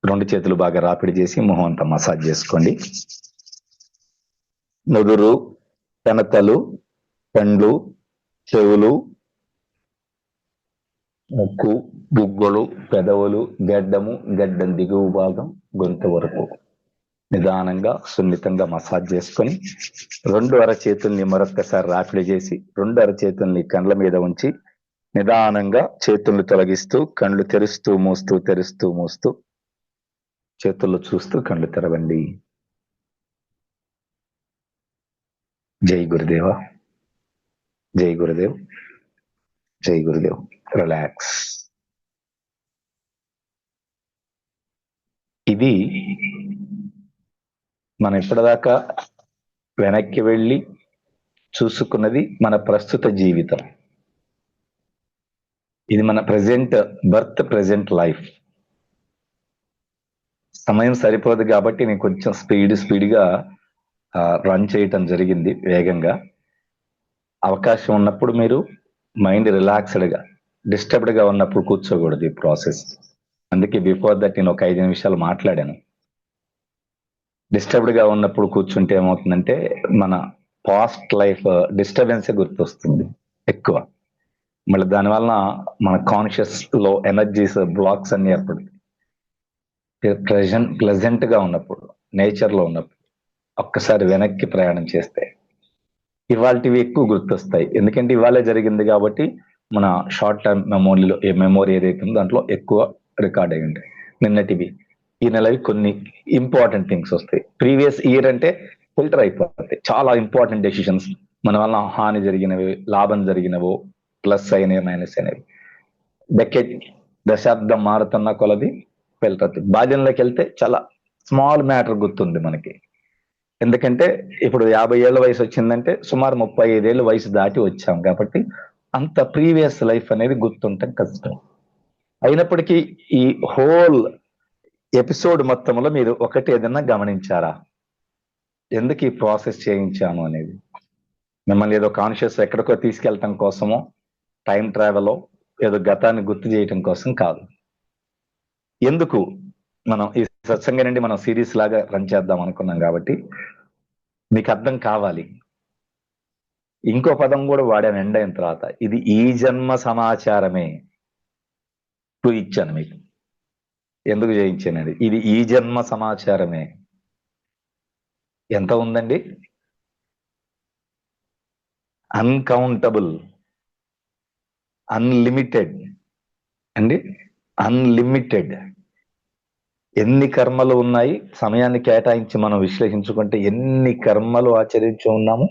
రెండు చేతులు బాగా రాపిడి చేసి మొహం అంతా మసాజ్ చేసుకోండి. నుదురు, పెనతలు, పండ్లు, చెవులు, ముక్కు, బుగ్గలు, పెదవులు, గడ్డము, గడ్డం దిగువ భాగం, గొంతు వరకు నిదానంగా సున్నితంగా మసాజ్ చేసుకొని 2 అరచేతుల్ని మరొక్కసారి రాపిడి చేసి 2 అరచేతుల్ని కండ్ల మీద ఉంచి నిదానంగా చేతుల్ని తొలగిస్తూ కళ్ళు తెరుస్తూ మూస్తూ తెరుస్తూ మూస్తూ చేతుల్లో చూస్తూ కళ్ళు తెరవండి. జై గురుదేవ, జై గురుదేవ్, జై గురుదేవ్. రిలాక్స్. ఇది మనం ఇప్పటిదాకా వెనక్కి వెళ్ళి చూసుకున్నది మన ప్రస్తుత జీవితం. ఇది మన ప్రెజెంట్ బర్త్, ప్రెజెంట్ లైఫ్. సమయం సరిపోదు కాబట్టి నేను కొంచెం స్పీడ్గా రన్ చేయటం జరిగింది, వేగంగా. అవకాశం ఉన్నప్పుడు మీరు మైండ్ రిలాక్స్డ్గా, డిస్టర్బ్డ్గా ఉన్నప్పుడు కూర్చోకూడదు ఈ ప్రాసెస్. అందుకే బిఫోర్ దట్ నేను ఒక 5 నిమిషాలు మాట్లాడాను. డిస్టర్బ్డ్గా ఉన్నప్పుడు కూర్చుంటే ఏమవుతుందంటే మన పాస్ట్ లైఫ్ డిస్టర్బెన్సే గుర్తొస్తుంది ఎక్కువ. మళ్ళీ దానివల్ల మన కాన్షియస్ లో ఎనర్జీస్ బ్లాక్స్ అన్ని ఏర్పడుతుంది. ప్లెజెంట్ గా ఉన్నప్పుడు, నేచర్ లో ఉన్నప్పుడు ఒక్కసారి వెనక్కి ప్రయాణం చేస్తే ఇవాళవి ఎక్కువ గుర్తొస్తాయి. ఎందుకంటే ఇవాళే జరిగింది కాబట్టి మన షార్ట్ టర్మ్ మెమోరీలో మెమోరీ ఏదైతే ఉందో దాంట్లో ఎక్కువ రికార్డ్ అయి ఉంటాయి. నిన్నటివి, ఈ నెలవి కొన్ని ఇంపార్టెంట్ థింగ్స్ వస్తాయి. ప్రీవియస్ ఇయర్ అంటే ఫిల్టర్ అయిపోతాయి. చాలా ఇంపార్టెంట్ డెసిషన్స్ మన వల్ల హాని జరిగినవి, లాభం జరిగినవో, ప్లస్ అయినవి, మైనస్ అయినవి డెకెట్, దశాబ్దం మారుతున్న కొలది వెళ్తుంది. బాల్యంలోకి వెళ్తే చాలా స్మాల్ మ్యాటర్ గుర్తుంది మనకి. ఎందుకంటే ఇప్పుడు 50 ఏళ్ళ వయసు వచ్చిందంటే సుమారు 35 ఏళ్ళ వయసు దాటి వచ్చాం కాబట్టి అంత ప్రీవియస్ లైఫ్ అనేది గుర్తుండటం కష్టం. అయినప్పటికీ ఈ హోల్ ఎపిసోడ్ మొత్తంలో మీరు ఒకటి ఏదన్నా గమనించారా? ఎందుకు ఈ ప్రాసెస్ చేయించాను అనేది. మిమ్మల్ని ఏదో కాన్షియస్ ఎక్కడికో తీసుకెళ్ళటం కోసమో, టైం ట్రావెలో, ఏదో గతాన్ని గుర్తు చేయటం కోసం కాదు. ఎందుకు మనం ఈ సత్సంగం నుండి మనం సిరీస్ లాగా రన్ చేద్దాం అనుకున్నాం కాబట్టి మీకు అర్థం కావాలి. ఇంకో పదం కూడా వాడాను ఎండ్ అయిన తర్వాత, ఇది ఈ జన్మ సమాచారమే. ఇప్పుడు ఇచ్చాను మీకు ఎందుకు చేయించానది. ఇది ఈ జన్మ సమాచారమే. ఎంత ఉందండి? అన్కౌంటబుల్, అన్లిమిటెడ్ అండి, అన్లిమిటెడ్. ఎన్ని కర్మలు ఉన్నాయి, సమయాన్ని కేటాయించి మనం విశ్లేషించుకుంటే ఎన్ని కర్మలు ఆచరించి ఉన్నాము,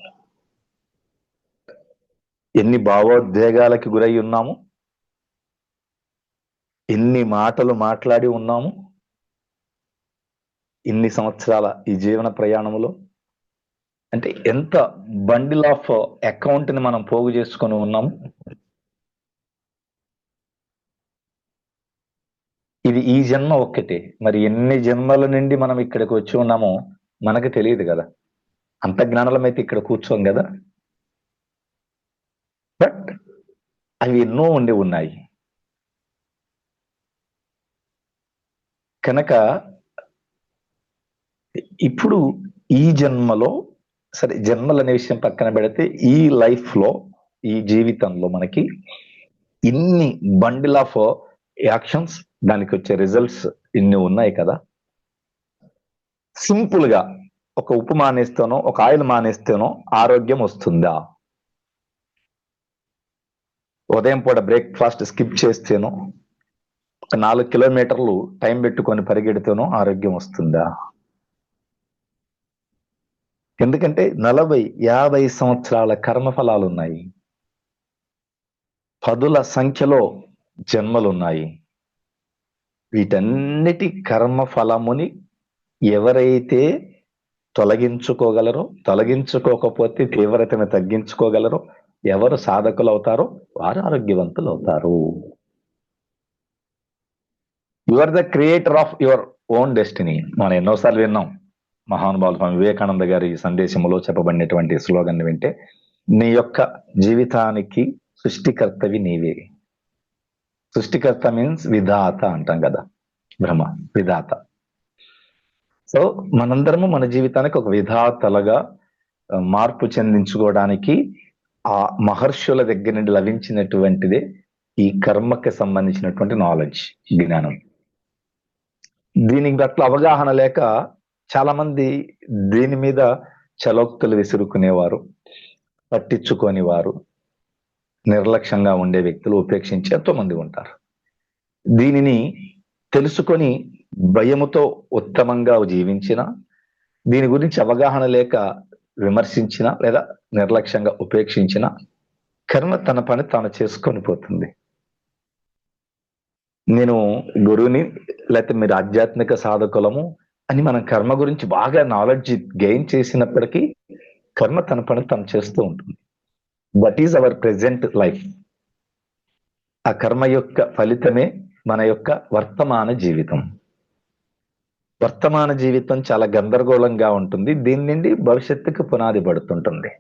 ఎన్ని భావోద్వేగాలకి గురై ఉన్నాము, ఎన్ని మాటలు మాట్లాడి ఉన్నాము ఇన్ని సంవత్సరాల ఈ జీవన ప్రయాణంలో. అంటే ఎంత బండిల్ ఆఫ్ అకౌంట్ ని మనం పోగు చేసుకొని ఉన్నాము. ఇది ఈ జన్మ ఒక్కటే. మరి ఎన్ని జన్మల నుండి మనం ఇక్కడికి వచ్చి ఉన్నామో మనకు తెలియదు కదా. అంత జ్ఞానమైతే ఇక్కడ కూర్చోం కదా. బట్ అవి ఎన్నో ఉండి ఉన్నాయి కనుక ఇప్పుడు ఈ జన్మలో, సరే జన్మలు అనే విషయం పక్కన పెడితే, ఈ లైఫ్ లో, ఈ జీవితంలో మనకి ఇన్ని బండిల్ ఆఫ్ యాక్షన్స్, దానికి వచ్చే రిజల్ట్స్ ఇన్ని ఉన్నాయి కదా. సింపుల్ గా ఒక ఉప్పు మానేస్తేనో, ఒక ఆయిల్ మానేస్తేనో ఆరోగ్యం వస్తుందా? ఉదయం పూట బ్రేక్ఫాస్ట్ స్కిప్ చేస్తేనో, ఒక 4 కిలోమీటర్లు టైం పెట్టుకొని పరిగెడితేనో ఆరోగ్యం వస్తుందా? ఎందుకంటే 40-50 సంవత్సరాల కర్మఫలాలు ఉన్నాయి, పదుల సంఖ్యలో జన్మలున్నాయి. వీటన్నిటి కర్మఫలముని ఎవరైతే తొలగించుకోగలరో, తొలగించుకోకపోతే తీవ్రతను తగ్గించుకోగలరో, ఎవరు సాధకులు అవుతారో వారు ఆరోగ్యవంతులు అవుతారు. You are the creator of your own destiny. మనం ఎన్నోసార్లు విన్నాం. మహానుభావులు స్వామి వివేకానంద గారి సందేశంలో చెప్పబడినటువంటి స్లోగన్ వింటే, నీ యొక్క జీవితానికి సృష్టికర్తవి నీవే. సృష్టికర్త మీన్స్ విధాత అంటాం కదా, బ్రహ్మ విధాత. సో మనందరము మన జీవితానికి ఒక విధాతలుగా మార్పు చెందించుకోవడానికి ఆ మహర్షుల దగ్గర నుండి లభించినటువంటిదే ఈ కర్మకి సంబంధించినటువంటి నాలెడ్జ్, జ్ఞానం. దీనికి పట్ల అవగాహన లేక చాలా మంది దీని మీద చలోక్తులు విసురుకునేవారు, పట్టించుకొని వారు, నిర్లక్ష్యంగా ఉండే వ్యక్తులు, ఉపేక్షించి ఎంతో మంది ఉంటారు. దీనిని తెలుసుకొని భయముతో ఉత్తమంగా జీవించిన, దీని గురించి అవగాహన లేక విమర్శించిన లేదా నిర్లక్ష్యంగా ఉపేక్షించిన, కర్మ తన పని తాను చేసుకొని పోతుంది. నేను గురువుని, లేకపోతే మీరు ఆధ్యాత్మిక సాధకులము అని మనం కర్మ గురించి బాగా నాలెడ్జ్ గెయిన్ చేసినప్పటికీ కర్మ తన పని తను చేస్తూ ఉంటుంది. That is our present life. ఆ కర్మ యొక్క ఫలితమే మన యొక్క వర్తమాన జీవితం. వర్తమాన జీవితం చాలా గందరగోళంగా ఉంటుంది. దీని నుండి భవిష్యత్తుకు పునాది పడుతుంటుంది.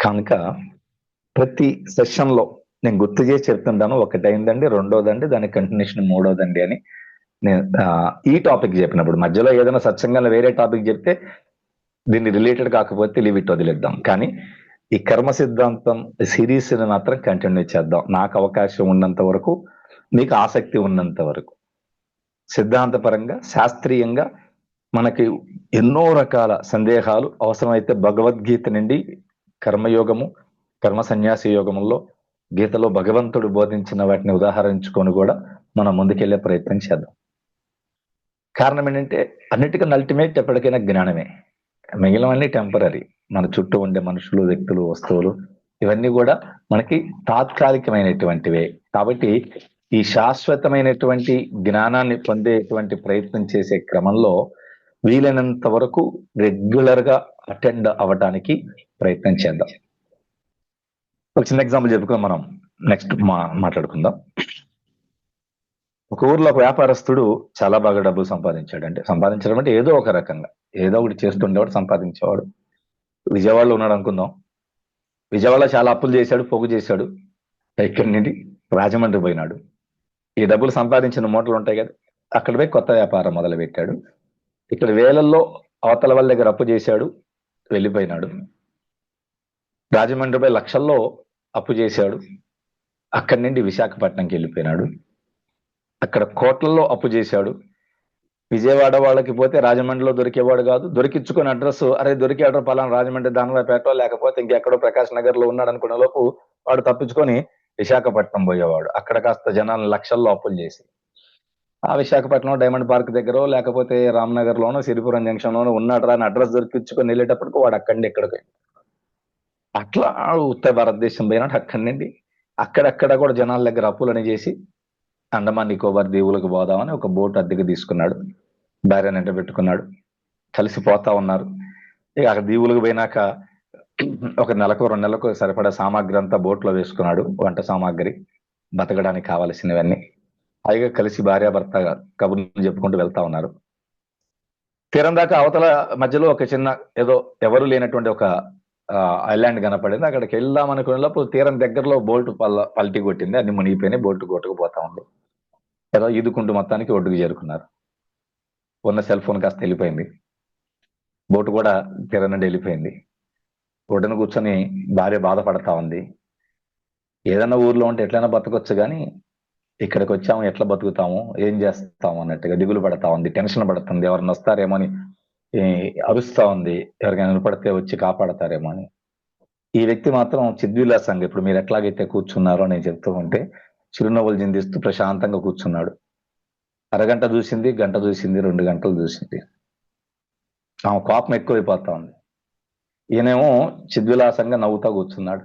కనుక ప్రతి సెషన్లో నేను గుర్తు చేసి చెప్తుంటాను, ఒకటి అయిందండి, రెండోదండి, దాని కంటిన్యూషన్ మూడోదండి అని. నేను ఈ టాపిక్ చెప్పినప్పుడు మధ్యలో ఏదైనా సత్సంగంలో వేరే టాపిక్ చెప్తే దీన్ని రిలేటెడ్ కాకపోతే లీవ్ ఇట్, వదిలేద్దాం. కానీ ఈ కర్మ సిద్ధాంతం సిరీస్ ని మాత్రం కంటిన్యూ చేద్దాం, నాకు అవకాశం ఉన్నంత వరకు, మీకు ఆసక్తి ఉన్నంత వరకు. సిద్ధాంతపరంగా, శాస్త్రీయంగా మనకి ఎన్నో రకాల సందేహాలు అవసరమైతే భగవద్గీత నుండి కర్మయోగము, కర్మ సన్యాస యోగములో గీతలో భగవంతుడు బోధించిన వాటిని ఉదాహరించుకొని కూడా మనం ముందుకెళ్లే ప్రయత్నం చేద్దాం. కారణం ఏంటంటే అన్నిటికన్నా అల్టిమేట్ ఎప్పటికైనా జ్ఞానమే, మిగిలినవన్నీ టెంపరీ. మన చుట్టూ ఉండే మనుషులు, వ్యక్తులు, వస్తువులు ఇవన్నీ కూడా మనకి తాత్కాలికమైనటువంటివే. కాబట్టి ఈ శాశ్వతమైనటువంటి జ్ఞానాన్ని పొందేటువంటి ప్రయత్నం చేసే క్రమంలో వీలైనంత వరకు రెగ్యులర్ గా అటెండ్ అవ్వటానికి ప్రయత్నం చేద్దాం. ఒక చిన్న ఎగ్జాంపుల్ చెప్పుకొని మనం నెక్స్ట్ మాట్లాడుకుందాం. ఒక ఊర్లో ఒక వ్యాపారస్తుడు చాలా బాగా డబ్బులు సంపాదించాడు. అంటే సంపాదించడం అంటే ఏదో ఒక రకంగా ఏదో ఒకటి చేస్తుండేవాడు, సంపాదించేవాడు. విజయవాడలో ఉన్నాడు అనుకుందాం. విజయవాడలో చాలా అప్పులు చేశాడు, పోగు చేశాడు. ఇక్కడి నుండి రాజమండ్రి పోయినాడు. ఈ డబ్బులు సంపాదించిన మూటలు ఉంటాయి కదా, అక్కడ పోయి కొత్త వ్యాపారం మొదలు పెట్టాడు. ఇక్కడ వేలల్లో అవతల వాళ్ళ దగ్గర అప్పు చేశాడు, వెళ్ళిపోయినాడు. రాజమండ్రిపై లక్షల్లో అప్పు చేశాడు, అక్కడి నుండి విశాఖపట్నంకి వెళ్ళిపోయినాడు. అక్కడ కోట్లలో అప్పు చేశాడు. విజయవాడ వాళ్ళకి పోతే రాజమండ్రిలో దొరికేవాడు కాదు. దొరికించుకుని అడ్రస్, అరే దొరికే అడ్రస్ పలానా రాజమండ్రి దానిపేట, లేకపోతే ఇంకెక్కడో ప్రకాష్ నగర్ లో ఉన్నాడు అనుకునే లోపు వాడు తప్పించుకొని విశాఖపట్నం పోయేవాడు. అక్కడ కాస్త జనాలను లక్షల్లో అప్పులు చేసి ఆ విశాఖపట్నం డైమండ్ పార్క్ దగ్గర లేకపోతే రామ్నగర్ లోనో సిరిపురం జంక్షన్ లోనో ఉన్నాడు రా అని అడ్రస్ దొరికించుకొని వెళ్ళేటప్పటికి వాడు అక్కడి నుండి ఎక్కడికి అట్లా ఉత్తర భారతదేశం పోయినాడు. అక్కడి నుండి అక్కడక్కడ కూడా జనాల దగ్గర అప్పులని చేసి అండమాన్ నికోబార్ దీవులకు పోదామని ఒక బోట్ అద్దెకి తీసుకున్నాడు. భార్యను ఎంట పెట్టుకున్నాడు. కలిసిపోతా ఉన్నారు. ఇక అక్కడ దీవులకు పోయినాక ఒక నెలకు 2 నెలలకు సరిపడా సామాగ్రి అంతా బోట్లో వేసుకున్నాడు. వంట సామాగ్రి, బతకడానికి కావలసినవన్నీ. పైగా కలిసి భార్యాభర్త కబుర్లు చెప్పుకుంటూ వెళ్తా ఉన్నారు. తీరం దాకా అవతల మధ్యలో ఒక చిన్న ఏదో ఎవరు లేనటువంటి ఒక ఐలాండ్ కనపడింది. అక్కడికి వెళ్దాం అనుకునేటప్పుడు తీరం దగ్గరలో బోల్ట్ పల్టీ కొట్టింది. అన్ని మునిగిపోయినాయి. బోటు కొట్టుకుపోతా ఉంది. ఏదో ఈదుకుంటూ మొత్తానికి ఒడ్డుకు చేరుకున్నారు. ఉన్న సెల్ ఫోన్ కాస్త వెళ్ళిపోయింది. బోటు కూడా తీరం నుండి వెళ్ళిపోయింది. ఒడ్డున కూర్చొని భార్య బాధపడతా ఉంది. ఏదైనా ఊర్లో ఉంటే ఎట్లయినా బతకొచ్చు, కానీ ఇక్కడికి వచ్చాము ఎట్లా బతుకుతాము, ఏం చేస్తాము అన్నట్టుగా దిగులు పడతా ఉంది, టెన్షన్ పడుతుంది. ఎవరిని వస్తారేమో అని అరుస్తా ఉంది. ఎవరికైనా నిలబడితే వచ్చి కాపాడతారేమో అని. ఈ వ్యక్తి మాత్రం చిద్విలాసంగా ఇప్పుడు మీరు ఎట్లాగైతే కూర్చున్నారో నేను చెప్తూ ఉంటే చిరునవ్వులు చిందిస్తూ ప్రశాంతంగా కూర్చున్నాడు. అరగంట చూసింది, గంట చూసింది, 2 గంటలు చూసింది. ఆమె కోపం ఎక్కువైపోతా ఉంది. ఈయనేమో చిద్విలాసంగా నవ్వుతా కూర్చున్నాడు.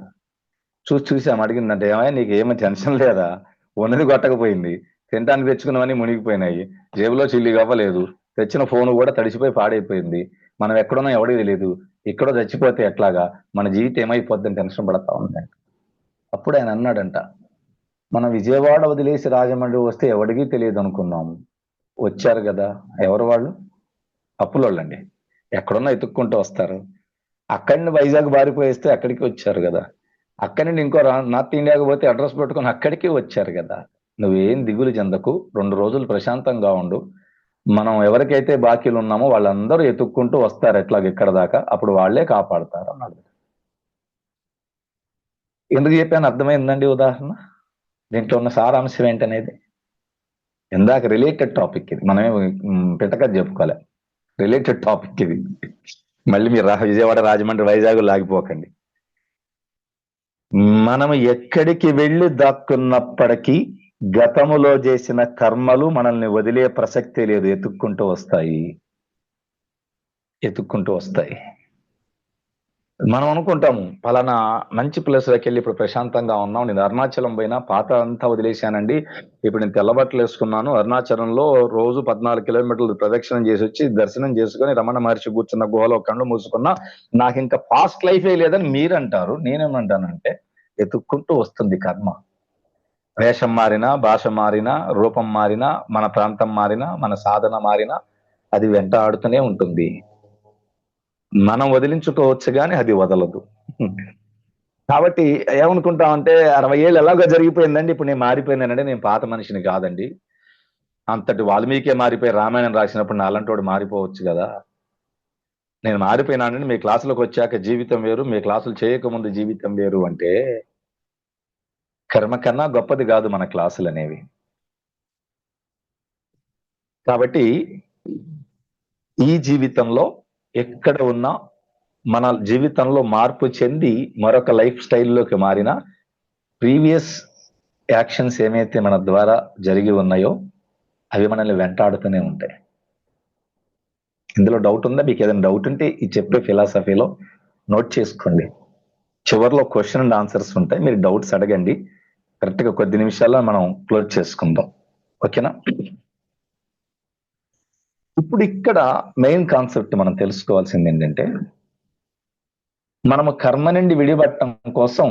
చూసి ఆమె అడిగిందంటే, ఏమైనా నీకు ఏమీ టెన్షన్ లేదా? ఉన్నది కొట్టకపోయింది, తినడానికి తెచ్చుకున్నవన్నీ మునిగిపోయినాయి, జేబులో చిల్లి గవ్వలేదు, తెచ్చిన ఫోన్ కూడా తడిసిపోయి పాడైపోయింది, మనం ఎక్కడున్నా ఎవడికి తెలియదు, ఎక్కడో చచ్చిపోతే ఎట్లాగా, మన జీవితం ఏమైపోద్దని టెన్షన్ పడతా ఉందంట. అప్పుడు ఆయన అన్నాడంట, మనం విజయవాడ వదిలేసి రాజమండ్రి వస్తే ఎవడికి తెలియదు అనుకున్నాము, వచ్చారు కదా. ఎవరు వాళ్ళు? అప్పులోళ్ళండి. ఎక్కడున్నా ఎత్తుక్కుంటూ వస్తారు. అక్కడిని వైజాగ్ బారిపోయేస్తే అక్కడికి వచ్చారు కదా. అక్కడి నుండి ఇంకో నార్త్ ఇండియాకి పోతే అడ్రస్ పెట్టుకుని అక్కడికి వచ్చారు కదా. నువ్వేం దిగులు చెందకు, 2 రోజులు ప్రశాంతంగా ఉండు. మనం ఎవరికైతే బాకీలు ఉన్నామో వాళ్ళందరూ ఎత్తుక్కుంటూ వస్తారు ఎట్లాగ ఇక్కడ దాకా, అప్పుడు వాళ్లే కాపాడుతారు అన్నాడు. ఎందుకు చెప్పాను అర్థమైందండి ఉదాహరణ? దీంట్లో ఉన్న సారాంశం ఏంటనేది ఇందాక రిలేటెడ్ టాపిక్ ఇది. మనమే పిటకథ చెప్పుకోలే, రిలేటెడ్ టాపిక్ ఇది. మళ్ళీ మీరు విజయవాడ, రాజమండ్రి, వైజాగ్ లాగిపోకండి. మనం ఎక్కడికి వెళ్ళి దాక్కున్నప్పటికీ గతములో చేసిన కర్మలు మనల్ని వదిలే ప్రసక్తే లేదు. ఎత్తుక్కుంటూ వస్తాయి. మనం అనుకుంటాము పలానా మంచి ప్లేస్లోకి వెళ్ళి ఇప్పుడు ప్రశాంతంగా ఉన్నాం, నేను అరుణాచలం పోయినా పాత అంతా వదిలేశానండి, ఇప్పుడు నేను తెల్లబట్టలు వేసుకున్నాను, అరుణాచలంలో రోజు 14 కిలోమీటర్లు ప్రదక్షిణం చేసి వచ్చి దర్శనం చేసుకుని రమణ మహర్షి కూర్చున్న గుహలో కళ్ళు మూసుకున్నా, నాకు ఇంకా పాస్ట్ లైఫే లేదని మీరు అంటారు. నేనేమంటానంటే ఎత్తుక్కుంటూ వస్తుంది కర్మ. వేషం మారినా, భాష మారినా, రూపం మారినా, మన ప్రాంతం మారినా, మన సాధన మారినా అది వెంటాడుతూనే ఉంటుంది. మనం వదిలించుకోవచ్చు కానీ అది వదలదు. కాబట్టి ఏమనుకుంటామంటే 60 ఏళ్ళు ఎలాగో జరిగిపోయిందండి, ఇప్పుడు నేను మారిపోయినానంటే నేను పాత మనిషిని కాదండి. అంతటి వాల్మీకే మారిపోయి రామాయణం రాసినప్పుడు నా అలాంటి మారిపోవచ్చు కదా. నేను మారిపోయినానండి, మీ క్లాసులకు వచ్చాక జీవితం వేరు, మీ క్లాసులు చేయకముందు జీవితం వేరు అంటే కర్మ కన్నా గొప్పది కాదు మన క్లాసులు అనేవి. కాబట్టి ఈ జీవితంలో ఎక్కడ ఉన్నా మన జీవితంలో మార్పు చెంది మరొక లైఫ్ స్టైల్లోకి మారిన ప్రీవియస్ యాక్షన్స్ ఏమైతే మన ద్వారా జరిగి ఉన్నాయో అవి మనల్ని వెంటాడుతూనే ఉంటాయి. ఇందులో డౌట్ ఉందా? మీకు ఏదైనా డౌట్ ఉంటే ఈ చెప్పే ఫిలాసఫీలో నోట్ చేసుకోండి. చివరిలో క్వశ్చన్ అండ్ ఆన్సర్స్ ఉంటాయి, మీరు డౌట్స్ అడగండి, కరెక్ట్ గా కొద్ది నిమిషాల్లో మనం క్లోజ్ చేసుకుందాం, ఓకేనా? ఇప్పుడు ఇక్కడ మెయిన్ కాన్సెప్ట్ మనం తెలుసుకోవాల్సింది ఏంటంటే, మనము కర్మ నుండి విడిపడటం కోసం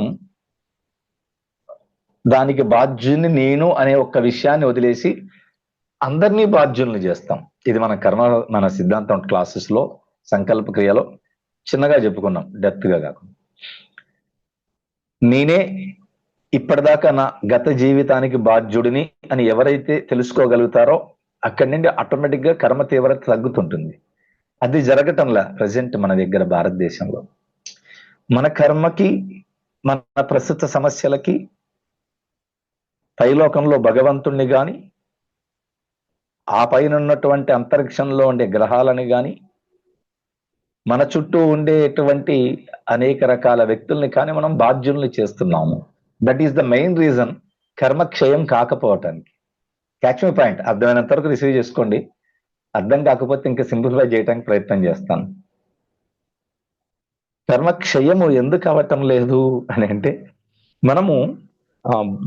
దానికి బాధ్యుని నేను అనే ఒక్క విషయాన్ని వదిలేసి అందరినీ బాధ్యుల్ని చేస్తాం. ఇది మన సిద్ధాంతం క్లాసెస్ లో సంకల్ప క్రియలో చిన్నగా చెప్పుకున్నాం, డెప్త్ గా కాకుండా. నేనే ఇప్పటిదాకా నా గత జీవితానికి బాధ్యుడిని అని ఎవరైతే తెలుసుకోగలుగుతారో అక్కడి నుండి ఆటోమేటిక్ గా కర్మ తీవ్రత తగ్గుతుంటుంది. అది జరగటంలా ప్రజెంట్ మన దగ్గర భారతదేశంలో. మన కర్మకి, మన ప్రస్తుత సమస్యలకి పైలోకంలో భగవంతుణ్ణి గాని, ఆ పైన ఉన్నటువంటి అంతరిక్షంలో ఉండే గ్రహాలని గాని, మన చుట్టూ ఉండేటువంటి అనేక రకాల వ్యక్తుల్ని కానీ మనం బాధ్యుల్ని చేస్తున్నాము. That is the main reason కర్మక్షయం కాకపోవటానికి. Catch my point. అర్థమైనంత వరకు రిసీవ్ చేసుకోండి. అర్థం కాకపోతే ఇంకా సింప్లిఫై చేయడానికి ప్రయత్నం చేస్తాను. కర్మక్షయము ఎందుకు అవటం లేదు అని అంటే, మనము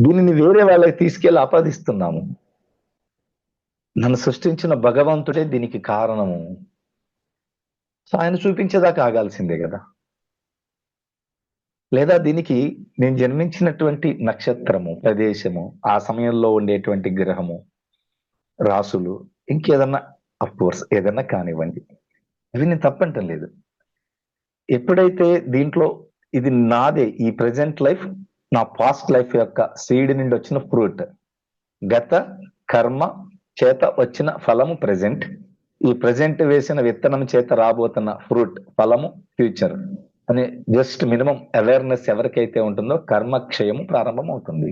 దీనిని వేరే వాళ్ళకి తీసుకెళ్లి ఆపాదిస్తున్నాము. నన్ను సృష్టించిన భగవంతుడే దీనికి కారణము. సో ఆయన చూపించేదాకా ఆగాల్సిందే కదా. లేదా దీనికి నేను జన్మించినటువంటి నక్షత్రము, ప్రదేశము, ఆ సమయంలో ఉండేటువంటి గ్రహము, రాసులు, ఇంకేదన్నా కోర్స్ ఏదన్నా కానివ్వండి, అవి నేను తప్పంటం లేదు. ఎప్పుడైతే దీంట్లో ఇది నాదే, ఈ ప్రజెంట్ లైఫ్ నా పాస్ట్ లైఫ్ యొక్క సీడ్ నుండి వచ్చిన ఫ్రూట్, గత కర్మ చేత వచ్చిన ఫలము ప్రజెంట్, ఈ ప్రజెంట్ వేసిన విత్తనం చేత రాబోతున్న ఫ్రూట్ ఫలము ఫ్యూచర్ అనే జస్ట్ మినిమం అవేర్నెస్ ఎవరికైతే ఉంటుందో కర్మక్షయము ప్రారంభం అవుతుంది.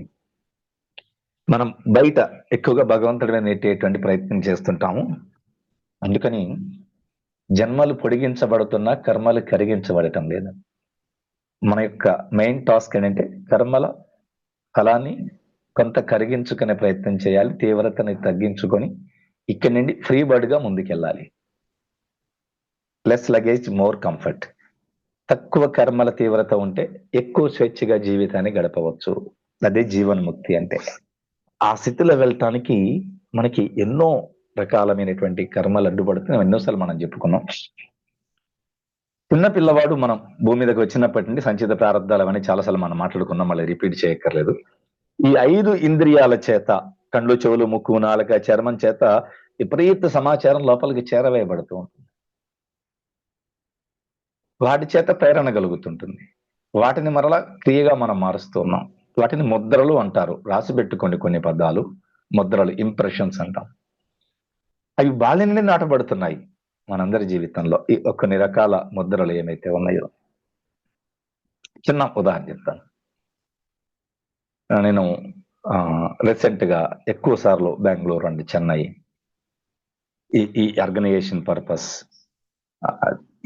మనం బయట ఎక్కువగా భగవంతుడి మీద నెట్టేటువంటి ప్రయత్నం చేస్తుంటాము. అందుకని జన్మలు పొడిగించబడుతున్నా కర్మలు కరిగించబడటం లేదు. మన యొక్క మెయిన్ టాస్క్ ఏంటంటే కర్మల ఫలాన్ని కొంత కరిగించుకునే ప్రయత్నం చేయాలి, తీవ్రతని తగ్గించుకొని ఇక్కడి నుండి ఫ్రీ బర్డ్ గా ముందుకెళ్ళాలి. Less luggage more comfort. తక్కువ కర్మల తీవ్రత ఉంటే ఎక్కువ స్వేచ్ఛగా జీవితాన్ని గడపవచ్చు. అదే జీవన్ముక్తి అంటే. ఆ స్థితిలో వెళ్ళటానికి మనకి ఎన్నో రకాలమైనటువంటి కర్మలు అడ్డుపడుతున్నాయి. ఎన్నోసార్లు మనం చెప్పుకున్నాం. చిన్న పిల్లవాడు మనం భూమి మీదకి వచ్చినప్పటి నుండి సంచిత ప్రారంధాలు అవన్నీ చాలాసార్లు మనం మాట్లాడుకున్నాం, మళ్ళీ రిపీట్ చేయక్కర్లేదు. ఈ 5 ఇంద్రియాల చేత, కండ్లు, చెవులు, ముక్కు, నాలుక, చర్మం చేత విపరీత సమాచారం లోపలికి చేరవేయబడుతూ ఉంటుంది. వాటి చేత ప్రేరణ కలుగుతుంటుంది. వాటిని మరలా క్రియగా మనం మారుస్తూ ఉన్నాం. వాటిని ముద్రలు అంటారు. రాసి పెట్టుకోండి కొన్ని పదాలు. ముద్రలు, ఇంప్రెషన్స్ అంటాం. అవి బాల్యం నుండి నాటబడుతున్నాయి మనందరి జీవితంలో. ఈ కొన్ని రకాల ముద్రలు ఏమైతే ఉన్నాయో చిన్న ఉదాహరణ చెప్తాను. నేను రీసెంట్ గా ఎక్కువ సార్లు బెంగళూరు అండ్ చెన్నై ఈ ఆర్గనైజేషన్ పర్పస్,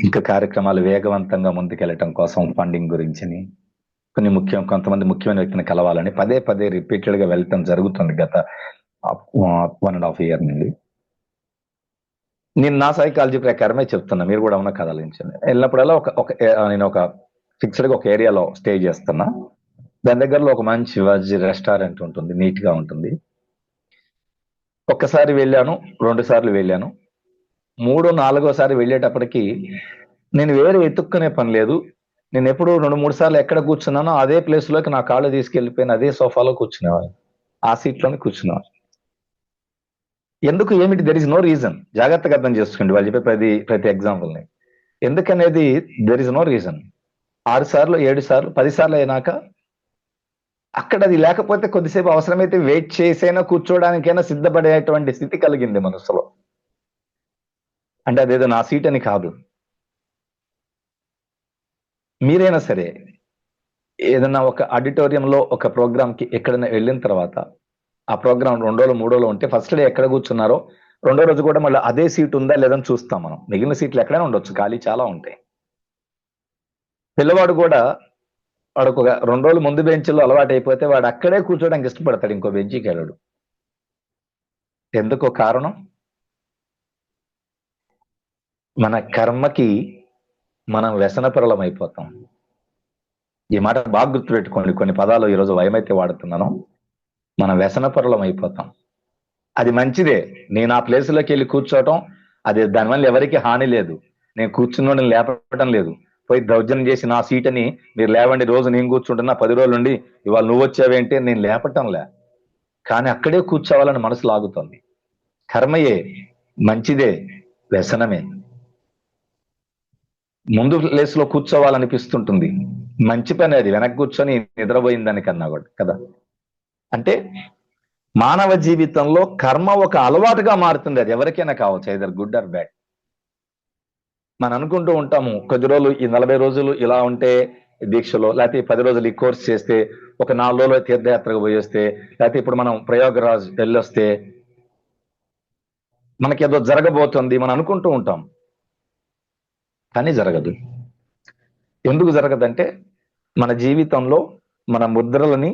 ఇంకా కార్యక్రమాలు వేగవంతంగా ముందుకెళ్ళటం కోసం ఫండింగ్ గురించి కొంతమంది ముఖ్యమైన వ్యక్తిని కలవాలని పదే పదే రిపీటెడ్ గా వెళ్ళటం జరుగుతుంది గత 1.5 year నుండి. నేను నా సైకాలజీ ప్రకారమే చెప్తున్నా, మీరు కూడా ఉన్న కదలించండి. వెళ్ళినప్పుడల్లా నేను ఒక ఫిక్స్డ్ గా ఒక ఏరియాలో స్టే చేస్తున్నా. దాని దగ్గరలో ఒక మంచి వెజ్ రెస్టారెంట్ ఉంటుంది, నీట్ గా ఉంటుంది. ఒక్కసారి వెళ్ళాను, 2 సార్లు వెళ్ళాను. 3వ 4వ సారి వెళ్ళేటప్పటికి నేను వేరే ఎత్తుక్కునే పని లేదు. నేను ఎప్పుడు 2-3 సార్లు ఎక్కడ కూర్చున్నానో అదే ప్లేస్ లోకి నా కాళ్ళు తీసుకెళ్లిపోయిన అదే సోఫాలో కూర్చునేవాళ్ళు, ఆ సీట్ లోనే కూర్చునేవాళ్ళు. ఎందుకు, ఏమిటి? There is no reason. జాగ్రత్తగా అర్థం చేసుకోండి వాళ్ళు చెప్పే ప్రతి ఎగ్జాంపుల్ ని. ఎందుకనేది దెర్ ఇస్ నో రీజన్. 6 సార్లు 7 సార్లు 10 సార్లు అయినాక అక్కడ అది లేకపోతే కొద్దిసేపు అవసరమైతే వెయిట్ చేసైనా కూర్చోడానికైనా సిద్ధపడేటువంటి స్థితి కలిగింది మనసులో. అంటే అదేదో నా సీట్ అని కాదు. మీరైనా సరే ఏదన్నా ఒక ఆడిటోరియంలో ఒక ప్రోగ్రామ్ కి ఎక్కడైనా వెళ్ళిన తర్వాత ఆ ప్రోగ్రామ్ 2 రోజులు 3 రోజులు ఉంటే ఫస్ట్ డే ఎక్కడ కూర్చున్నారో 2వ రోజు కూడా మళ్ళీ అదే సీట్ ఉందా లేదని చూస్తాం మనం. మిగిలిన సీట్లు ఎక్కడైనా ఉండొచ్చు, ఖాళీ చాలా ఉంటాయి. పిల్లవాడు కూడా వాడు ఒక 2 రోజులు ముందు బెంచ్లో అలవాటు అయిపోతే వాడు అక్కడే కూర్చోడానికి ఇష్టపడతాడు, ఇంకో బెంచ్కి వెళ్ళాడు. ఎందుకో కారణం, మన కర్మకి మనం వ్యసనపరులం అయిపోతాం. ఈ మాట బాగా గుర్తుపెట్టుకోండి. కొన్ని పదాలు ఈరోజు భయమైతే వాడుతున్నాను. మనం వ్యసనపరులం అయిపోతాం. అది మంచిదే. నేను ఆ ప్లేస్లోకి వెళ్ళి కూర్చోవటం, అది దానివల్ల ఎవరికి హాని లేదు. నేను కూర్చున్నోడిని లేపటం లేదు. పోయి దౌర్జన్యం చేసి నా సీట్ అని మీరు లేవండి, రోజు నేను కూర్చుంటున్నా 10 రోజుల నుండి, ఇవాళ నువ్వు వచ్చావేంటి, నేను లేపటంలే. కానీ అక్కడే కూర్చోవాలని మనసు లాగుతుంది. కర్మయే, మంచిదే, వ్యసనమే. ముందు ప్లేస్ లో కూర్చోవాలనిపిస్తుంటుంది, మంచి పని అది, వెనక్కి కూర్చొని నిద్రపోయిన దానికన్నా కూడా కదా. అంటే మానవ జీవితంలో కర్మ ఒక అలవాటుగా మారుతుంది. అది ఎవరికైనా కావచ్చు, ఐదర్ గుడ్ ఆర్ బ్యాడ్. మనం అనుకుంటూ ఉంటాము కొద్ది రోజులు, ఈ 40 రోజులు ఇలా ఉంటే దీక్షలో, లేకపోతే 10 రోజులు ఈ కోర్స్ చేస్తే, ఒక 4 రోజులు తీర్థయాత్రకు పోయి వస్తే, లేకపోతే ఇప్పుడు మనం ప్రయాగరాజ్ వెళ్ళొస్తే మనకి ఏదో జరగబోతుంది మనం అనుకుంటూ ఉంటాం. కానీ జరగదు. ఎందుకు జరగదంటే మన జీవితంలో మన ముద్రలని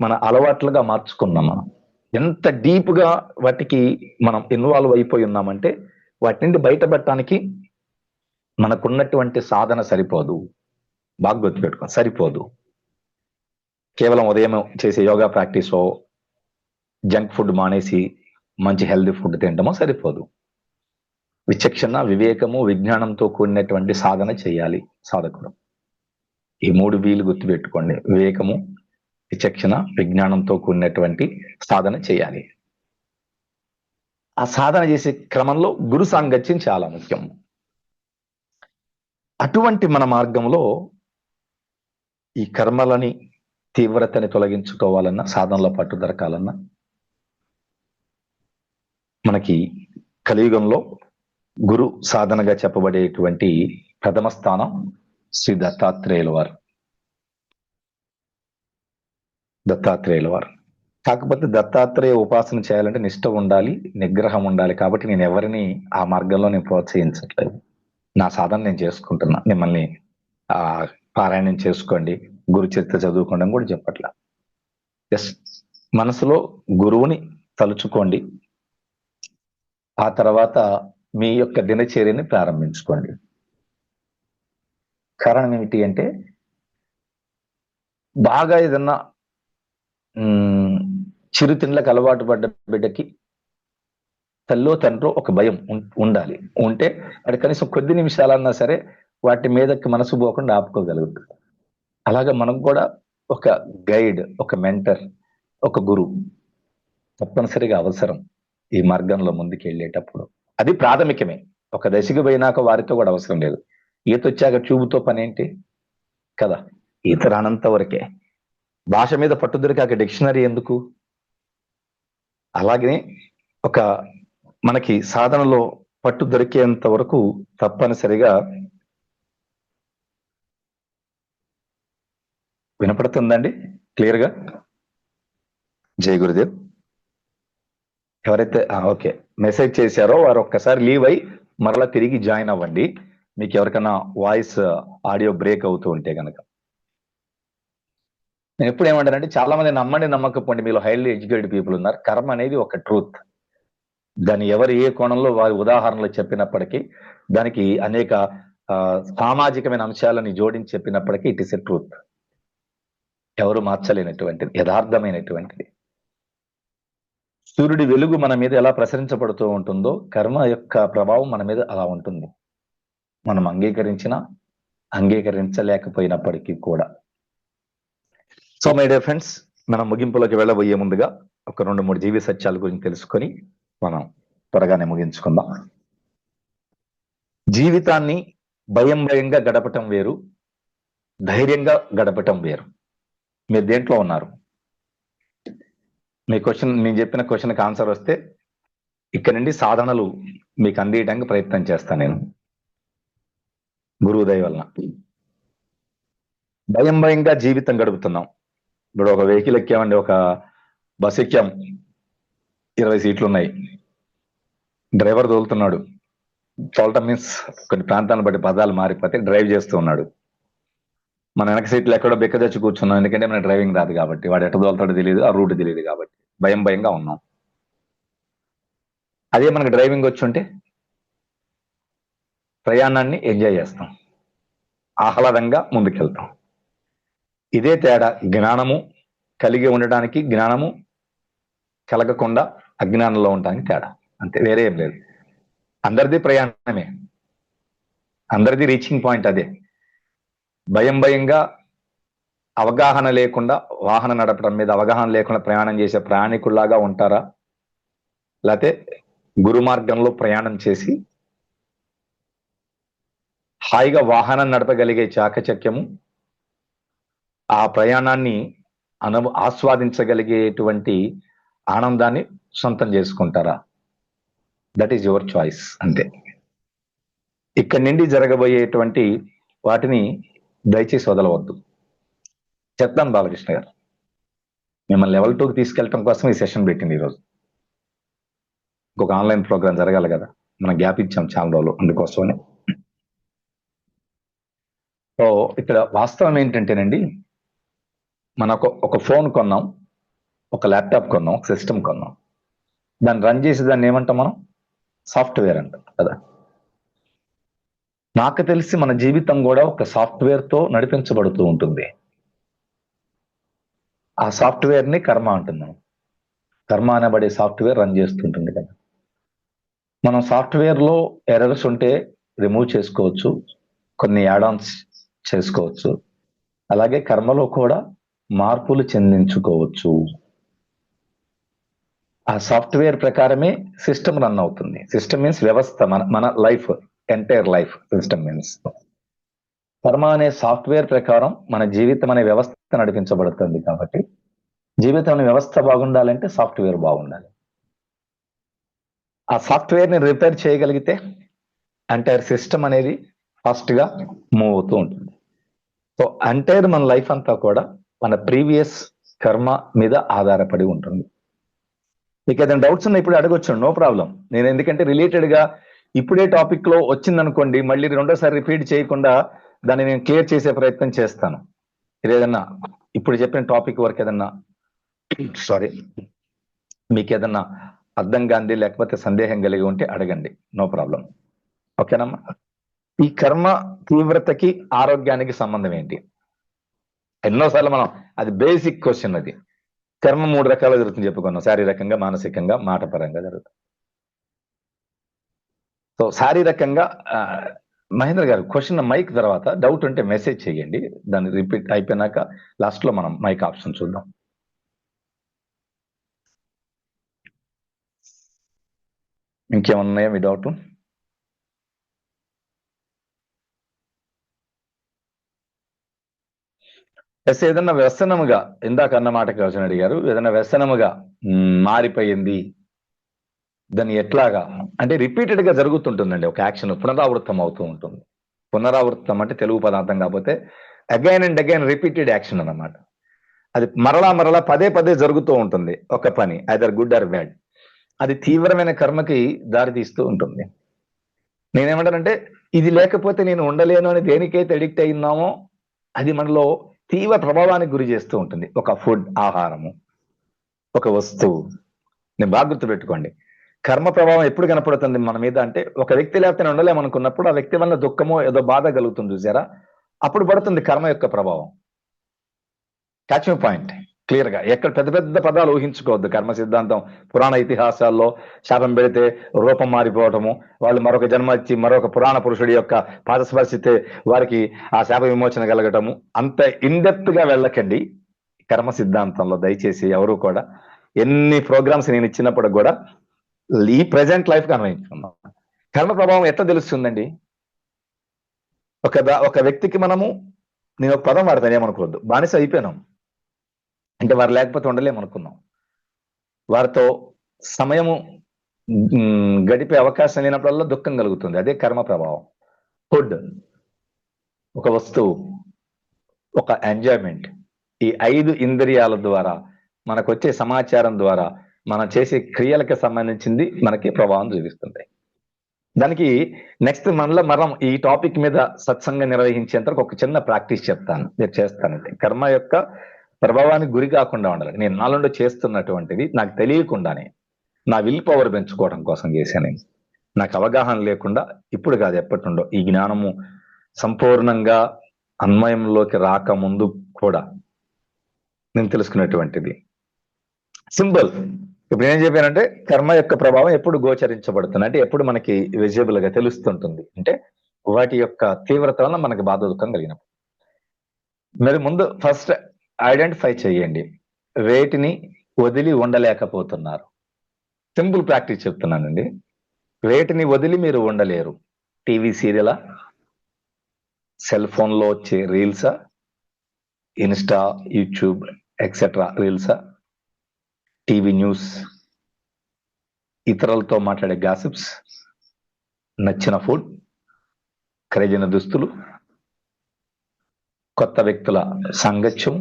మన అలవాట్లుగా మార్చుకున్నాం. మనం ఎంత డీప్ గా వాటికి మనం ఇన్వాల్వ్ అయిపోయి ఉన్నామంటే వాటి నుండి బయటపడటానికి మనకున్నటువంటి సాధన సరిపోదు. బాగా గుర్తుపెట్టుకో, సరిపోదు. కేవలం ఉదయం చేసే యోగా ప్రాక్టీస్, జంక్ ఫుడ్ మానేసి మంచి హెల్దీ ఫుడ్ తినడమో సరిపోదు. విచక్షణ, వివేకము, విజ్ఞానంతో కూడినటువంటి సాధన చేయాలి సాధకుడు. ఈ 3 వీలు గుర్తుపెట్టుకోండి. వివేకము, విచక్షణ, విజ్ఞానంతో కూడినటువంటి సాధన చేయాలి. ఆ సాధన చేసే క్రమంలో గురు సాంగత్యం చాలా ముఖ్యం. అటువంటి మన మార్గంలో ఈ కర్మలని తీవ్రతని తొలగించుకోవాలన్నా, సాధనలో పట్టు దొరకాలన్నా, మనకి కలియుగంలో గురు సాధనగా చెప్పబడేటువంటి ప్రథమ స్థానం శ్రీ దత్తాత్రేయుల వారు. దత్తాత్రేయుల వారు. కాకపోతే దత్తాత్రేయ ఉపాసన చేయాలంటే నిష్ఠ ఉండాలి, నిగ్రహం ఉండాలి. కాబట్టి నేను ఎవరిని ఆ మార్గంలో నేను ప్రోత్సహించట్లేదు. నా సాధన నేను చేసుకుంటున్నా. మిమ్మల్ని పారాయణం చేసుకోండి, గురు చరిత్ర చదువుకోండి అని కూడా చెప్పట్లా. ఎస్, మనసులో గురువుని తలుచుకోండి. ఆ తర్వాత మీ యొక్క దినచర్యని ప్రారంభించుకోండి. కారణం ఏమిటి అంటే బాగా ఏదన్నా చిరుతిండ్లకు అలవాటు పడ్డ బిడ్డకి తల్లో తండ్రో ఒక భయం ఉండాలి. ఉంటే అది కనీసం కొద్ది నిమిషాలన్నా సరే వాటి మీదకి మనసు పోకుండా ఆపుకోగలుగుతుంది. అలాగే మనకు కూడా ఒక గైడ్, ఒక మెంటర్, ఒక గురువు తప్పనిసరిగా అవసరం ఈ మార్గంలో ముందుకు వెళ్ళేటప్పుడు. అది ప్రాథమికమే. ఒక దశకు పోయినాక వారితో కూడా అవసరం లేదు. ఈత వచ్చాక ట్యూబ్తో పని ఏంటి కదా. ఈత రానంత వరకే. భాష మీద పట్టు దొరికాక డిక్షనరీ ఎందుకు? అలాగే ఒక మనకి సాధనలో పట్టు దొరికేంత వరకు తప్పనిసరిగా వినపడుతుందండి క్లియర్గా? జై గురుదేవ్. ఎవరైతే ఓకే మెసేజ్ చేశారో వారు ఒక్కసారి లీవ్ అయి మరలా తిరిగి జాయిన్ అవ్వండి. మీకు ఎవరికైనా వాయిస్ ఆడియో బ్రేక్ అవుతూ ఉంటే కనుక. నేను ఎప్పుడు ఏమంటానంటే, చాలా మంది నమ్మండి నమ్మకపోండి, మీలో హైలీ ఎడ్యుకేటెడ్ పీపుల్ ఉన్నారు. కర్మ అనేది ఒక ట్రూత్. దాన్ని ఎవరు ఏ కోణంలో వారి ఉదాహరణలు చెప్పినప్పటికీ, దానికి అనేక సామాజికమైన అంశాలని జోడించి చెప్పినప్పటికీ ఇట్ ఇస్ ఎ ట్రూత్. ఎవరు మార్చలేనటువంటిది, యథార్థమైనటువంటిది. సూర్యుడి వెలుగు మన మీద ఎలా ప్రసరించబడుతూ ఉంటుందో కర్మ యొక్క ప్రభావం మన మీద అలా ఉంటుంది. మనం అంగీకరించినా అంగీకరించలేకపోయినప్పటికీ కూడా. సో మై డియర్ ఫ్రెండ్స్, మనం ముగింపులోకి వెళ్ళబోయే ముందుగా ఒక 2-3 జీవి సత్యాల గురించి తెలుసుకొని మనం త్వరగానే ముగించుకుందాం. జీవితాన్ని భయంగా గడపటం వేరు, ధైర్యంగా గడపటం వేరు. మీరు దేంట్లో ఉన్నారు? మీ క్వశ్చన్, నేను చెప్పిన క్వశ్చన్కి ఆన్సర్ వస్తే ఇక్కడ నుండి సాధనలు మీకు అందియడానికి ప్రయత్నం చేస్తాను నేను, గురువు దయ వలన. భయంగా జీవితం గడుపుతున్నాం. ఇప్పుడు ఒక వెహికల్ ఎక్కామండి, ఒక బస్ ఎక్కాం, 20 సీట్లు ఉన్నాయి, డ్రైవర్ తోలుతున్నాడు. తోలటం మీన్స్ కొన్ని ప్రాంతాలను బట్టి పదాలు మారిపోతే డ్రైవ్ చేస్తూ ఉన్నాడు. మన వెనక సీట్లు ఎక్కడో బెక్క తెచ్చి కూర్చున్నాం, ఎందుకంటే మన డ్రైవింగ్ రాదు కాబట్టి. వాడు ఎట్ట తోలుతాడో తెలియదు, ఆ రూట్ తెలియదు కాబట్టి భయంగా ఉన్నాం. అదే మనకు డ్రైవింగ్ వచ్చి ఉంటే ప్రయాణాన్ని ఎంజాయ్ చేస్తాం, ఆహ్లాదంగా ముందుకెళ్తాం. ఇదే తేడా జ్ఞానము కలిగి ఉండడానికి. జ్ఞానము కలగకుండా అజ్ఞానంలో ఉండడానికి తేడా, అంతే, వేరే ఏం లేదు. అందరిది ప్రయాణమే, అందరిది రీచింగ్ పాయింట్ అదే. భయంగా అవగాహన లేకుండా వాహనం నడపడం మీద అవగాహన లేకుండా ప్రయాణం చేసే ప్రయాణికుల్లాగా ఉంటారా, లేకపోతే గురు మార్గంలో ప్రయాణం చేసి హాయిగా వాహనం నడపగలిగే చాకచక్యము, ఆ ప్రయాణాన్ని ఆస్వాదించగలిగేటువంటి ఆనందాన్ని సొంతం చేసుకుంటారా? దట్ ఈజ్ యువర్ చాయిస్, అంతే. ఇక్కడి నుండి జరగబోయేటువంటి వాటిని దయచేసి వదలవద్దు. చెప్తాను బాలకృష్ణ గారు, మిమ్మల్ని లెవెల్ 2కి తీసుకెళ్ళటం కోసం ఈ సెషన్ పెట్టింది ఈరోజు. ఇంకొక ఆన్లైన్ ప్రోగ్రామ్ జరగాలి కదా, మనం గ్యాప్ ఇచ్చాం చాలా రోజులు, అందుకోసమని. సో ఇక్కడ వాస్తవం ఏంటంటేనండి, మనకు ఒక ఫోన్ కొన్నాం, ఒక ల్యాప్టాప్ కొన్నాం, ఒక సిస్టమ్ కొన్నాం, దాన్ని రన్ చేసి దాన్ని ఏమంటాం మనం? సాఫ్ట్వేర్ అంటాం కదా. నాకు తెలిసి మన జీవితం కూడా ఒక సాఫ్ట్వేర్తో నడిపించబడుతూ ఉంటుంది. ఆ సాఫ్ట్వేర్ని కర్మ అంటున్నాం. కర్మ అనబడే సాఫ్ట్వేర్ రన్ చేస్తుంటుంది కదా. మనం సాఫ్ట్వేర్లో ఎర్రర్స్ ఉంటే రిమూవ్ చేసుకోవచ్చు, కొన్ని యాడ్-ఆన్స్ చేసుకోవచ్చు, అలాగే కర్మలో కూడా మార్పులు చెందించుకోవచ్చు. ఆ సాఫ్ట్వేర్ ప్రకారమే సిస్టమ్ రన్ అవుతుంది. సిస్టమ్ మీన్స్ వ్యవస్థ, మన life, entire life system means. కర్మ అనే సాఫ్ట్వేర్ ప్రకారం మన జీవితం అనే వ్యవస్థ నడిపించబడుతుంది. కాబట్టి జీవితం అనే వ్యవస్థ బాగుండాలంటే సాఫ్ట్వేర్ బాగుండాలి. ఆ సాఫ్ట్వేర్ని రిపేర్ చేయగలిగితే ఎంటైర్ సిస్టమ్ అనేది ఫాస్ట్గా మూవ్ అవుతూ ఉంటుంది. సో ఎంటైర్ మన లైఫ్ అంతా కూడా మన ప్రీవియస్ కర్మ మీద ఆధారపడి ఉంటుంది. మీకు ఏదైనా డౌట్స్ ఉన్నా ఇప్పుడు అడగొచ్చు, నో ప్రాబ్లం. నేను ఎందుకంటే రిలేటెడ్గా ఇప్పుడే టాపిక్లో వచ్చిందనుకోండి, మళ్ళీ రెండోసారి రిపీట్ చేయకుండా దాన్ని నేను క్లియర్ చేసే ప్రయత్నం చేస్తాను. ఇది ఏదన్నా ఇప్పుడు చెప్పిన టాపిక్ వరకు ఏదన్నా మీకు ఏదన్నా అర్థం కాంది లేకపోతే సందేహం కలిగి ఉంటే అడగండి, నో ప్రాబ్లం. ఓకేనమ్మా? ఈ కర్మ తీవ్రతకి ఆరోగ్యానికి సంబంధం ఏంటి? ఎన్నోసార్లు మనం, అది బేసిక్ క్వశ్చన్. అది కర్మ 3 రకాలు జరుగుతుంది చెప్పుకున్నాం, శారీరకంగా, మానసికంగా, మాటపరంగా జరుగుతుంది. సో శారీరకంగా మహేంద్ర గారు క్వశ్చన్ మైక్ తర్వాత డౌట్ ఉంటే మెసేజ్ చేయండి, దాన్ని రిపీట్ అయిపోయినాక లాస్ట్ లో మనం మైక్ ఆప్షన్ చూద్దాం. ఇంకేమన్నాయా మీ డౌట్? ఎస్, ఏదన్నా వ్యసనముగా, ఇందాక అన్న మాటకి వచ్చిన అడిగారు, ఏదైనా వ్యసనముగా మారిపోయింది, దాన్ని ఎట్లాగా అంటే రిపీటెడ్ గా జరుగుతుంటుందండి. ఒక యాక్షన్ పునరావృతం అవుతూ ఉంటుంది. పునరావృతం అంటే తెలుగు పదార్థం కాకపోతే again and again repeated action అన్నమాట. అది మరలా పదే జరుగుతూ ఉంటుంది ఒక పని, ఐదర్ గుడ్ ఆర్ బ్యాడ్. అది తీవ్రమైన కర్మకి దారి తీస్తూ ఉంటుంది. నేనేమంటానంటే, ఇది లేకపోతే నేను ఉండలేను అని దేనికైతే అడిక్ట్ అయినామో అది మనలో తీవ్ర ప్రభావానికి గురి చేస్తూ ఉంటుంది. ఒక ఫుడ్, ఆహారము, ఒక వస్తువు. నేను బాగా గుర్తుపెట్టుకోండి, కర్మ ప్రభావం ఎప్పుడు కనపడుతుంది మన మీద అంటే, ఒక వ్యక్తి లేకపోతే ఉండలేమనుకున్నప్పుడు ఆ వ్యక్తి వల్ల దుఃఖమో ఏదో బాధ కలుగుతుంది చూసారా, అప్పుడు పడుతుంది కర్మ యొక్క ప్రభావం. క్యాచ్ పాయింట్ క్లియర్ గా. ఎక్కడ పెద్ద పదాలు ఊహించుకోవద్దు. కర్మ సిద్ధాంతం పురాణ ఇతిహాసాల్లో శాపం పెడితే రూపం మారిపోవటము, వాళ్ళు మరొక జన్మ ఇచ్చి మరొక పురాణ పురుషుడి యొక్క పాదస్పర్శితే వారికి ఆ శాప విమోచన కలగటము, అంత ఇన్డెప్త్ గా వెళ్ళకండి కర్మ సిద్ధాంతంలో. దయచేసి ఎవరు కూడా, ఎన్ని ప్రోగ్రామ్స్ నేను ఇచ్చినప్పుడు కూడా ఈ ప్రజెంట్ లైఫ్ కి అన్వయించుకున్నాం. కర్మ ప్రభావం ఎట్లా తెలుస్తుందండి? ఒక వ్యక్తికి మనము, నేను ఒక పదం వాడతాను, ఏమనుకోవద్దు, బానిస అయిపోయినాం అంటే వారు లేకపోతే ఉండలేమనుకున్నాం. వారితో సమయము గడిపే అవకాశం లేనప్పుడల్లా దుఃఖం కలుగుతుంది. అదే కర్మ ప్రభావం. ఫుడ్, ఒక వస్తువు, ఒక ఎంజాయ్మెంట్, ఈ 5 ఇంద్రియాల ద్వారా మనకు వచ్చే సమాచారం ద్వారా మనం చేసే క్రియలకు సంబంధించింది మనకి ప్రభావం చూపిస్తుంది. దానికి నెక్స్ట్ మనం ఈ టాపిక్ మీద సత్సంగం నిర్వహించేంతకు ఒక చిన్న ప్రాక్టీస్ చెప్తాను, మీరు చేస్తానంటే. కర్మ యొక్క ప్రభావానికి గురి కాకుండా ఉండాలి. నేను నాలుండి చేస్తున్నటువంటిది నాకు తెలియకుండానే నా విల్ పవర్ పెంచుకోవడం కోసం చేశాను. నాకు అవగాహన లేకుండా, ఇప్పుడు కాదు ఎప్పటి నుండో, ఈ జ్ఞానము సంపూర్ణంగా అన్వయంలోకి రాకముందు కూడా నేను తెలుసుకున్నటువంటిది. సింపుల్, ఇప్పుడు ఏం చెప్పానంటే కర్మ యొక్క ప్రభావం ఎప్పుడు గోచరించబడుతుంది అంటే ఎప్పుడు మనకి విజిబుల్ గా తెలుస్తుంటుంది అంటే వాటి యొక్క తీవ్రత వల్ల మనకి బాధ దుఃఖం కలిగినప్పుడు మీరు ముందు ఫస్ట్ ఐడెంటిఫై చేయండి వేటిని వదిలి ఉండలేకపోతున్నారు. సింపుల్ ప్రాక్టీస్ చెప్తున్నానండి. వేటిని వదిలి మీరు ఉండలేరు? టీవీ సీరియలా, సెల్ ఫోన్ లో వచ్చే రీల్సా, ఇన్స్టా, యూట్యూబ్ ఎక్సెట్రా రీల్సా, టీవీ న్యూస్, ఇతరులతో మాట్లాడే గాసిప్స్, నచ్చిన ఫుడ్, ఖరీదైన దుస్తులు, కొత్త వ్యక్తుల సాంగత్యం,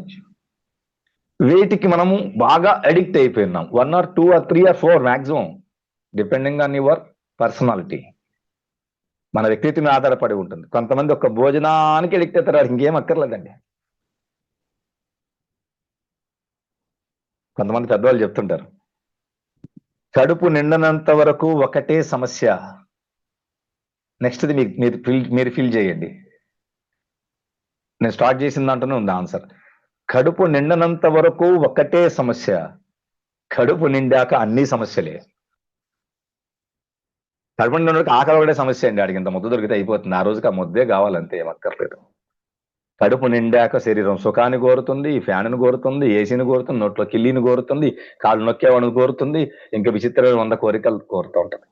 వీటికి మనము బాగా అడిక్ట్ అయిపోయినాం. 1 or 2 or 3 or 4 maximum, depending on your personality. మన వ్యక్తిత్వం ఆధారపడి ఉంటుంది. కొంతమంది ఒక భోజనానికి అడిక్ట్ అవుతారు, ఇంకేం అక్కర్లేదండి. కొంతమంది పెద్దవాళ్ళు చెప్తుంటారు, కడుపు నిండనంత వరకు ఒకటే సమస్య. నెక్స్ట్ది మీరు ఫీల్ చేయండి. నేను స్టార్ట్ చేసిన దాంట్లోనే ఉంది ఆన్సర్. కడుపు నిండనంత వరకు ఒకటే సమస్య, కడుపు నిండాక అన్ని సమస్యలే. కడుపు నిండడానికి ఆకలి ఒకటే సమస్య అండి. ఆడికి ఇంత ముద్ద దొరికితే అయిపోతుంది, ఆ రోజుకి ఆ ముద్దే కావాలంతే, ఏమక్కర్లేదు. కడుపు నిండాక శరీరం సుఖాన్ని కోరుతుంది, ఫ్యాన్ను కోరుతుంది, ఏసీని కోరుతుంది, నోట్లో కిల్లీని కోరుతుంది, కాళ్ళు నొక్కేవాడిని కోరుతుంది, ఇంకా విచిత్రమైన 100 కోరికలు కోరుతూ ఉంటుంది.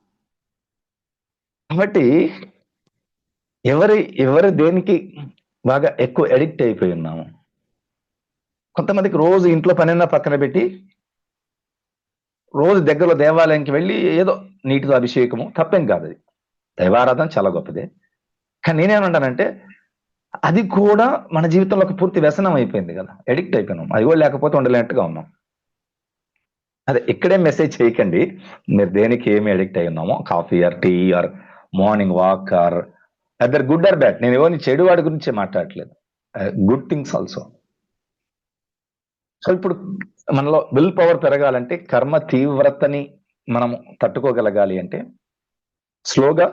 కాబట్టి ఎవరు దేనికి బాగా ఎక్కువ అడిక్ట్ అయిపోయి ఉన్నాము. కొంతమందికి రోజు ఇంట్లో పనైనా పక్కన పెట్టి రోజు దగ్గరలో దేవాలయానికి వెళ్ళి ఏదో నీటితో అభిషేకము తప్పేం కాదు, అది దైవారాధన చాలా గొప్పదే. కానీ నేనేమంటానంటే అది కూడా మన జీవితంలో ఒక పూర్తి వ్యసనం అయిపోయింది కదా, అడిక్ట్ అయిపోయినాం. అది కూడా లేకపోతే ఉండలేనట్టుగా ఉన్నాం. అదే ఇక్కడే మెసేజ్ చేయకండి మీరు దేనికి ఏమి అడిక్ట్ అయి ఉన్నామో, coffee or tea or morning walk or other good or bad. నేను ఎవరిని చెడు వాడి గురించే మాట్లాడట్లేదు, గుడ్ థింగ్స్ ఆల్సో. సో ఇప్పుడు మనలో విల్ పవర్ పెరగాలంటే, కర్మ తీవ్రతని మనం తట్టుకోగలగాలి అంటే స్లోగా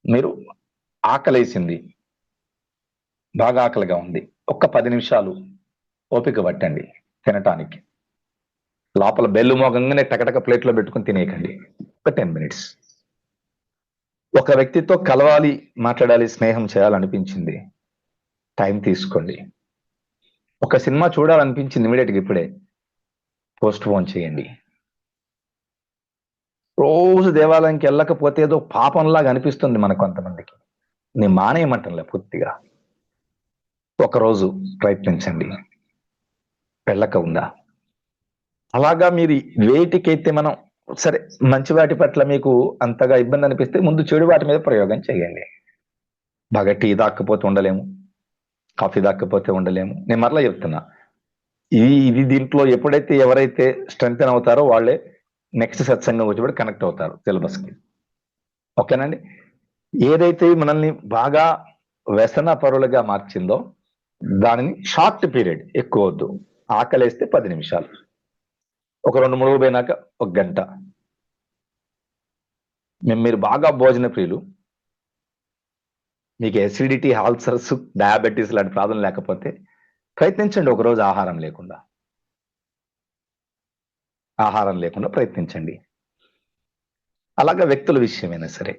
మీరు ఆకలేసింది, బాగా ఆకలిగా ఉంది, ఒక్క 10 నిమిషాలు ఓపిక పట్టండి తినటానికి. లోపల బెల్లు మోగంగానే టకటక ప్లేట్లో పెట్టుకుని తినేయకండి. ఒక 10 minutes. ఒక వ్యక్తితో కలవాలి, మాట్లాడాలి, స్నేహం చేయాలనిపించింది, టైం తీసుకోండి. ఒక సినిమా చూడాలనిపించింది, ఇమీడియట్గా ఇప్పుడే పోస్ట్ పోన్ చేయండి. రోజు దేవాలయానికి వెళ్ళకపోతే ఏదో పాపంలాగా అనిపిస్తుంది మన కొంతమందికి. నేను మానేయమంటలే పూర్తిగా, ఒకరోజు ప్రయత్నించండి, వెళ్ళక ఉందా. అలాగా మీరు వేటికైతే మనం సరే మంచి వాటి పట్ల మీకు అంతగా ఇబ్బంది అనిపిస్తే ముందు చెడు వాటి మీద ప్రయోగం చేయండి. బాగా టీ దాక్కపోతే ఉండలేము, కాఫీ దాక్కపోతే ఉండలేము. నేను మరలా చెప్తున్నా, ఇది దీంట్లో ఎప్పుడైతే ఎవరైతే స్ట్రెంగ్త్ అవుతారో వాళ్ళే నెక్స్ట్ సత్సంగం వచ్చేప్పుడు కనెక్ట్ అవుతారు సిలబస్కి. ఓకేనండి. ఏదైతే మనల్ని బాగా వ్యసన పరులుగా మార్చిందో దానిని షార్ట్ పీరియడ్, ఎక్కువ వద్దు. ఆకలేస్తే 10 నిమిషాలు, ఒక 2-3 పోయినాక 1 గంట. మీరు బాగా భోజన ప్రియులు, మీకు ఎసిడిటీ, అల్సర్స్, డయాబెటీస్ లాంటి ప్రాబ్లం లేకపోతే ప్రయత్నించండి ఒకరోజు ఆహారం లేకుండా ప్రయత్నించండి. అలాగా వ్యక్తుల విషయమైనా సరే,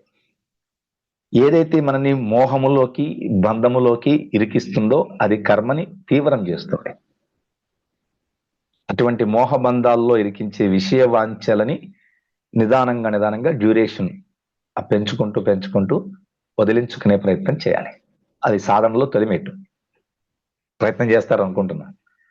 ఏదైతే మనని మోహములోకి, బంధములోకి ఇరికిస్తుందో అది కర్మని తీవ్రం చేస్తుంది. అటువంటి మోహబంధాల్లో ఇరికించే విషయ వాంఛలని నిదానంగా డ్యూరేషన్ పెంచుకుంటూ వదిలించుకునే ప్రయత్నం చేయాలి. అది సాధనలో తొలిమెట్టు. ప్రయత్నం చేస్తారు అనుకుంటున్నా.